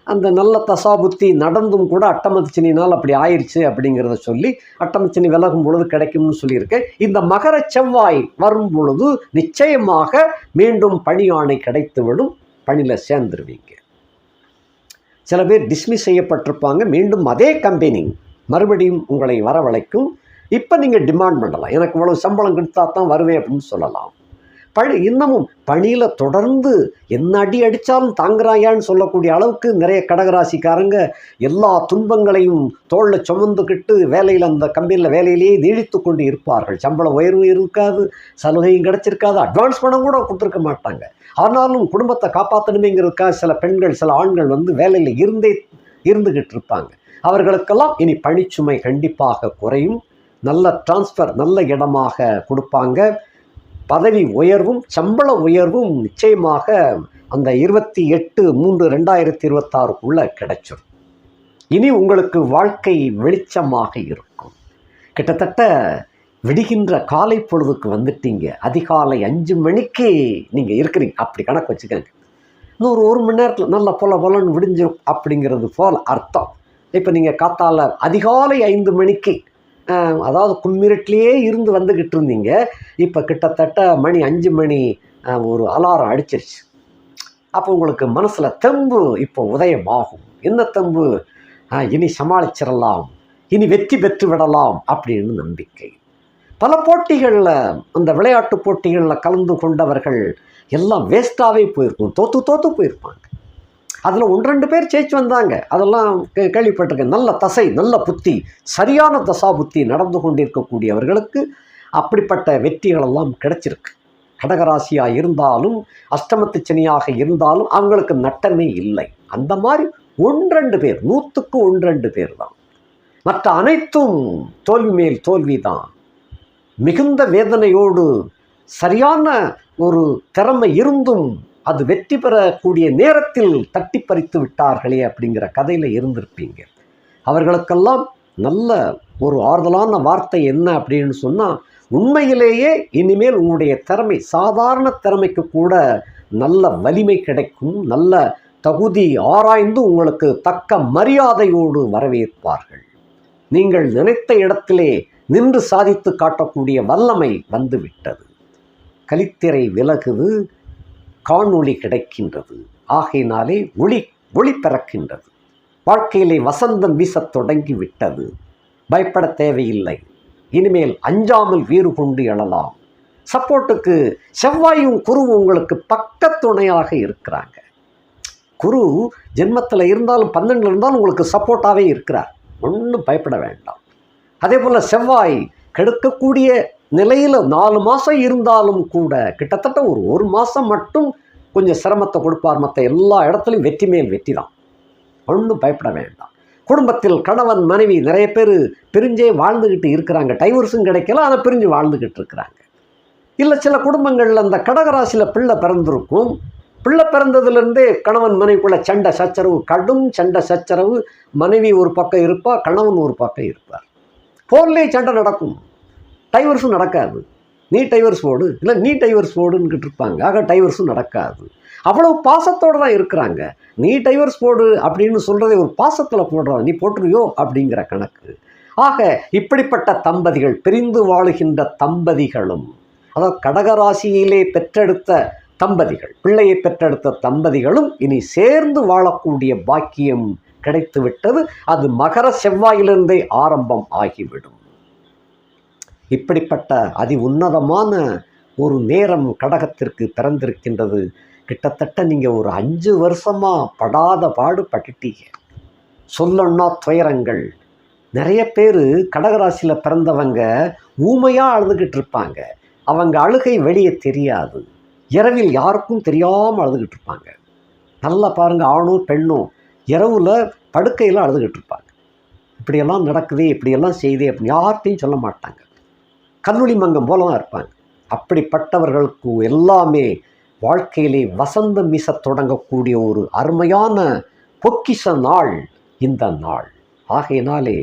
அந்த நல்ல தசாபுத்தி நடந்தும் கூட அட்டமச்சனினால் அப்படி ஆயிடுச்சு அப்படிங்கிறத சொல்லி, அட்டமச்சனி விலகும் பொழுது கிடைக்கும்னு சொல்லியிருக்கேன். இந்த மகர செவ்வாய் வரும் பொழுது நிச்சயமாக மீண்டும் பணி ஆணை கிடைத்துவிடும், பணியில் சேர்ந்துருவீங்க. சில பேர் டிஸ்மிஸ் செய்யப்பட்டிருப்பாங்க, மீண்டும் அதே கம்பெனி மறுபடியும் உங்களை வரவழைக்கும். இப்போ நீங்கள் டிமாண்ட் பண்ணலாம், எனக்கு இவ்வளவு சம்பளம் கொடுத்தா தான் வருவேன் அப்படின்னு சொல்லலாம். இன்னமும் பணியில் தொடர்ந்து என்ன அடி அடித்தாலும் தாங்குறாயான்னு சொல்லக்கூடிய அளவுக்கு நிறைய கடகராசிக்காரங்க எல்லா துன்பங்களையும் தோளில் சுமந்துக்கிட்டு வேலையில், அந்த கம்பெனியில் வேலையிலேயே நீடித்து கொண்டு இருப்பார்கள். சம்பள உயர்வு இருக்காது, சலுகையும் கிடச்சிருக்காது, அட்வான்ஸ் பணம் கூட கொடுத்துருக்க மாட்டாங்க. ஆனாலும் குடும்பத்தை காப்பாற்றணுமேங்கிறதுக்காக சில பெண்கள், சில ஆண்கள் வேலையில் இருந்துக்கிட்டு இருப்பாங்க. அவர்களுக்கெல்லாம் இனி பணிச்சுமை கண்டிப்பாக குறையும். நல்ல டிரான்ஸ்ஃபர், நல்ல இடமாக கொடுப்பாங்க. பதவி உயர்வும் சம்பள உயர்வும் நிச்சயமாக அந்த 28/3/2026 கிடைச்சிடும். இனி உங்களுக்கு வாழ்க்கை வெளிச்சமாக இருக்கும். கிட்டத்தட்ட விடுகின்ற காலை பொழுதுக்கு வந்துட்டீங்க. அதிகாலை 5 மணிக்கு நீங்கள் இருக்கிறீங்க. அப்படி கணக்கு வச்சுக்கோங்க. இன்னொரு 1 மணி நேரத்தில் நல்ல பொலன்னு விடிஞ்சிடும் அப்படிங்கிறது போல் அர்த்தம். இப்போ நீங்கள் காத்தால அதிகாலை 5 மணிக்கு, அதாவது கும்மிரட்டிலேயே இருந்து வந்துக்கிட்டு இருந்தீங்க. இப்போ கிட்டத்தட்ட மணி 5 மணி ஒரு அலாரம் அடிச்சிருச்சு. அப்போ உங்களுக்கு மனசில் தெம்பு இப்போ உதயமாகும். என்ன தெம்பு? இனி சமாளிச்சிடலாம், இனி வெற்றி பெற்று விடலாம் அப்படின்னு நம்பிக்கை. பல போட்டிகளில், அந்த விளையாட்டு போட்டிகளில் கலந்து கொண்டவர்கள் எல்லாம் வேஸ்ட்டாகவே போயிருக்கும், தோற்று போயிருப்பாங்க. அதில் 1-2 பேர் ஜெயிச்சு வந்தாங்க, அதெல்லாம் கேள்விப்பட்டிருக்கேன். நல்ல தசை, நல்ல புத்தி, சரியான தசா புத்தி நடந்து கொண்டிருக்கக்கூடியவர்களுக்கு அப்படிப்பட்ட வெற்றிகளெல்லாம் கிடைச்சிருக்கு. கடகராசியாக இருந்தாலும் அஷ்டமத்து சனியாக இருந்தாலும் அவங்களுக்கு நட்டமே இல்லை. அந்த மாதிரி 1-2 பேர், 100க்கு 1-2 பேர் தான். மற்ற அனைத்தும் தோல்வி மேல் தோல்வி தான். மிகுந்த வேதனையோடு சரியான ஒரு திறமை இருந்தும் அது வெற்றி பெறக்கூடிய நேரத்தில் தட்டி பறித்து விட்டார்களே அப்படிங்கிற கதையில் இருந்திருப்பீங்க. அவர்களுக்கெல்லாம் நல்ல ஒரு ஆறுதலான வார்த்தை என்ன அப்படின்னு சொன்னால், உண்மையிலேயே இனிமேல் உங்களுடைய திறமை சாதாரண திறமைக்கு கூட நல்ல வலிமை கிடைக்கும், நல்ல தகுதி ஆராய்ந்து உங்களுக்கு தக்க மரியாதையோடு வரவேற்பார்கள். நீங்கள் நினைத்த இடத்திலே நின்று சாதித்து காட்டக்கூடிய வல்லமை வந்துவிட்டது. கலித்திரை விலகுது, காணொளி கிடைக்கின்றது. ஆகையினாலே ஒளி பிறக்கின்றது. வாழ்க்கையிலே வசந்தம் வீசத் தொடங்கி விட்டது. பயப்பட தேவையில்லை. இனிமேல் அஞ்சாமல் வீறு கொண்டு எழலாம். சப்போர்ட்டுக்கு செவ்வாயும் குருவும் உங்களுக்கு பக்கத்துணையாக இருக்கிறாங்க. குரு ஜென்மத்தில் இருந்தாலும் 12 இருந்தாலும் உங்களுக்கு சப்போர்ட்டாகவே இருக்கிறார். ஒன்றும் பயப்பட வேண்டாம். அதே போல் செவ்வாய் கெடுக்கக்கூடிய நிலையில் 4 மாதம் இருந்தாலும் கூட கிட்டத்தட்ட ஒரு மாதம் மட்டும் கொஞ்சம் சிரமத்தை கொடுப்பார். மற்ற எல்லா இடத்துலையும் வெற்றி மேல் வெற்றி தான். ஒன்றும் பயப்பட வேண்டாம். குடும்பத்தில் கணவன் மனைவி நிறைய பேர் பிரிஞ்சே வாழ்ந்துக்கிட்டு இருக்கிறாங்க. டைவர்ஸும் கிடைக்கல, அதை பிரிஞ்சு வாழ்ந்துக்கிட்டு இருக்கிறாங்க. இல்லை சில குடும்பங்களில் அந்த கடகராசியில் பிள்ளை பிறந்திருக்கும். பிள்ளை பிறந்ததுலேருந்தே கணவன் மனைவிக்குள்ள சண்டை சச்சரவு, கடும் சண்டை சச்சரவு. மனைவி ஒரு பக்கம் இருப்பாள், கணவன் ஒரு பக்கம் இருப்பார். ஃபோன்லேயே சண்டை நடக்கும். டைவர்ஸும் நடக்காது. நீ டைவர்ஸ் போடு, இல்லை நீ டைவர்ஸ் போடுன்னுக்கிட்டு இருப்பாங்க. ஆக டைவர்ஸும் நடக்காது. அவ்வளவு பாசத்தோடு தான் இருக்கிறாங்க. நீ டைவர்ஸ் போடு அப்படின்னு சொல்கிறதே ஒரு பாசத்தில் போடுறாங்க. நீ போட்டுருவியோ அப்படிங்கிற கணக்கு. ஆக இப்படிப்பட்ட தம்பதிகள், பிரிந்து வாழுகின்ற தம்பதிகளும், அதாவது கடகராசியிலே பெற்றெடுத்த தம்பதிகள், பிள்ளையை பெற்றெடுத்த தம்பதிகளும் இனி சேர்ந்து வாழக்கூடிய பாக்கியம் கிடைத்து விட்டது. அது மகர செவ்வாயிலிருந்தே ஆரம்பம் ஆகிவிடும். இப்படிப்பட்ட அதி உன்னதமான ஒரு நேரம் கடகத்திற்கு பிறந்திருக்கின்றது. கிட்டத்தட்ட நீங்கள் ஒரு 5 வருஷமாக படாத பாடு பட்டுட்டீங்க. சொல்லணும்னா துயரங்கள். நிறைய பேர் கடகராசியில் பிறந்தவங்க ஊமையாக அழுதுகிட்டு இருப்பாங்க. அவங்க அழுகை வெளியே தெரியாது. இரவில் யாருக்கும் தெரியாமல் அழுதுகிட்டு இருப்பாங்க. நல்லா பாருங்கள், ஆணும் பெண்ணும் இரவில் படுக்கையில் அழுதுகிட்டு இருப்பாங்க. இப்படியெல்லாம் நடக்குது, இப்படியெல்லாம் செய்தே அப்படின்னு யார்கிட்டையும் சொல்ல மாட்டாங்க. கல்லூரி மங்கம் போல தான் இருப்பாங்க. அப்படிப்பட்டவர்களுக்கு எல்லாமே வாழ்க்கையிலே வசந்தம் வீச தொடங்கக்கூடிய ஒரு அருமையான பொக்கிஷ நாள் இந்த நாள். ஆகையினாலே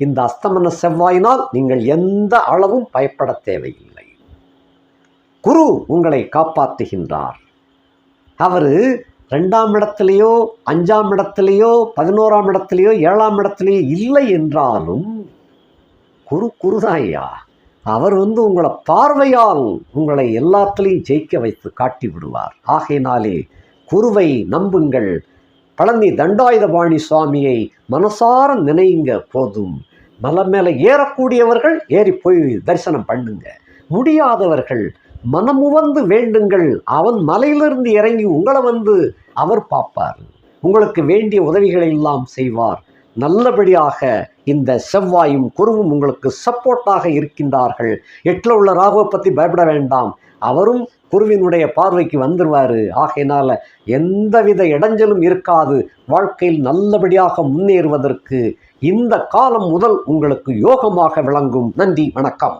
இந்த அஸ்தமன செவ்வாயினால் நீங்கள் எந்த அளவும் பயப்பட தேவையில்லை. குரு உங்களை காப்பாற்றுகின்றார். அவர் 2ஆம் இடத்திலேயோ 5ஆம் இடத்திலேயோ 11ஆம் இடத்திலேயோ 7ஆம் இடத்திலேயோ இல்லை என்றாலும் குருதாய்யா. அவர் உங்களை பார்வையால் உங்களை எல்லாத்திலையும் ஜெயிக்க வைத்து காட்டி விடுவார். ஆகையினாலே குருவை நம்புங்கள். பழனி தண்டாயுதபாணி சுவாமியை மனசார நினைங்க போதும். மலை மேலே ஏறக்கூடியவர்கள் ஏறி போய் தரிசனம் பண்ணுங்க. முடியாதவர்கள் மனமுவந்து வேண்டுங்கள். அவன் மலையிலிருந்து இறங்கி உங்களை அவர் பார்ப்பார். உங்களுக்கு வேண்டிய உதவிகளை எல்லாம் செய்வார். நல்லபடியாக இந்த செவ்வாயும் குருவும் உங்களுக்கு சப்போர்ட்டாக இருக்கின்றார்கள். 8ல் உள்ள ராகுவை பற்றி பயப்பட வேண்டாம். அவரும் குருவினுடைய பார்வைக்கு வந்துடுவார். ஆகையினால் எந்தவித இடைஞ்சலும் இருக்காது. வாழ்க்கையில் நல்லபடியாக முன்னேறுவதற்கு இந்த காலம் முதல் உங்களுக்கு யோகமாக விளங்கும். நன்றி, வணக்கம்.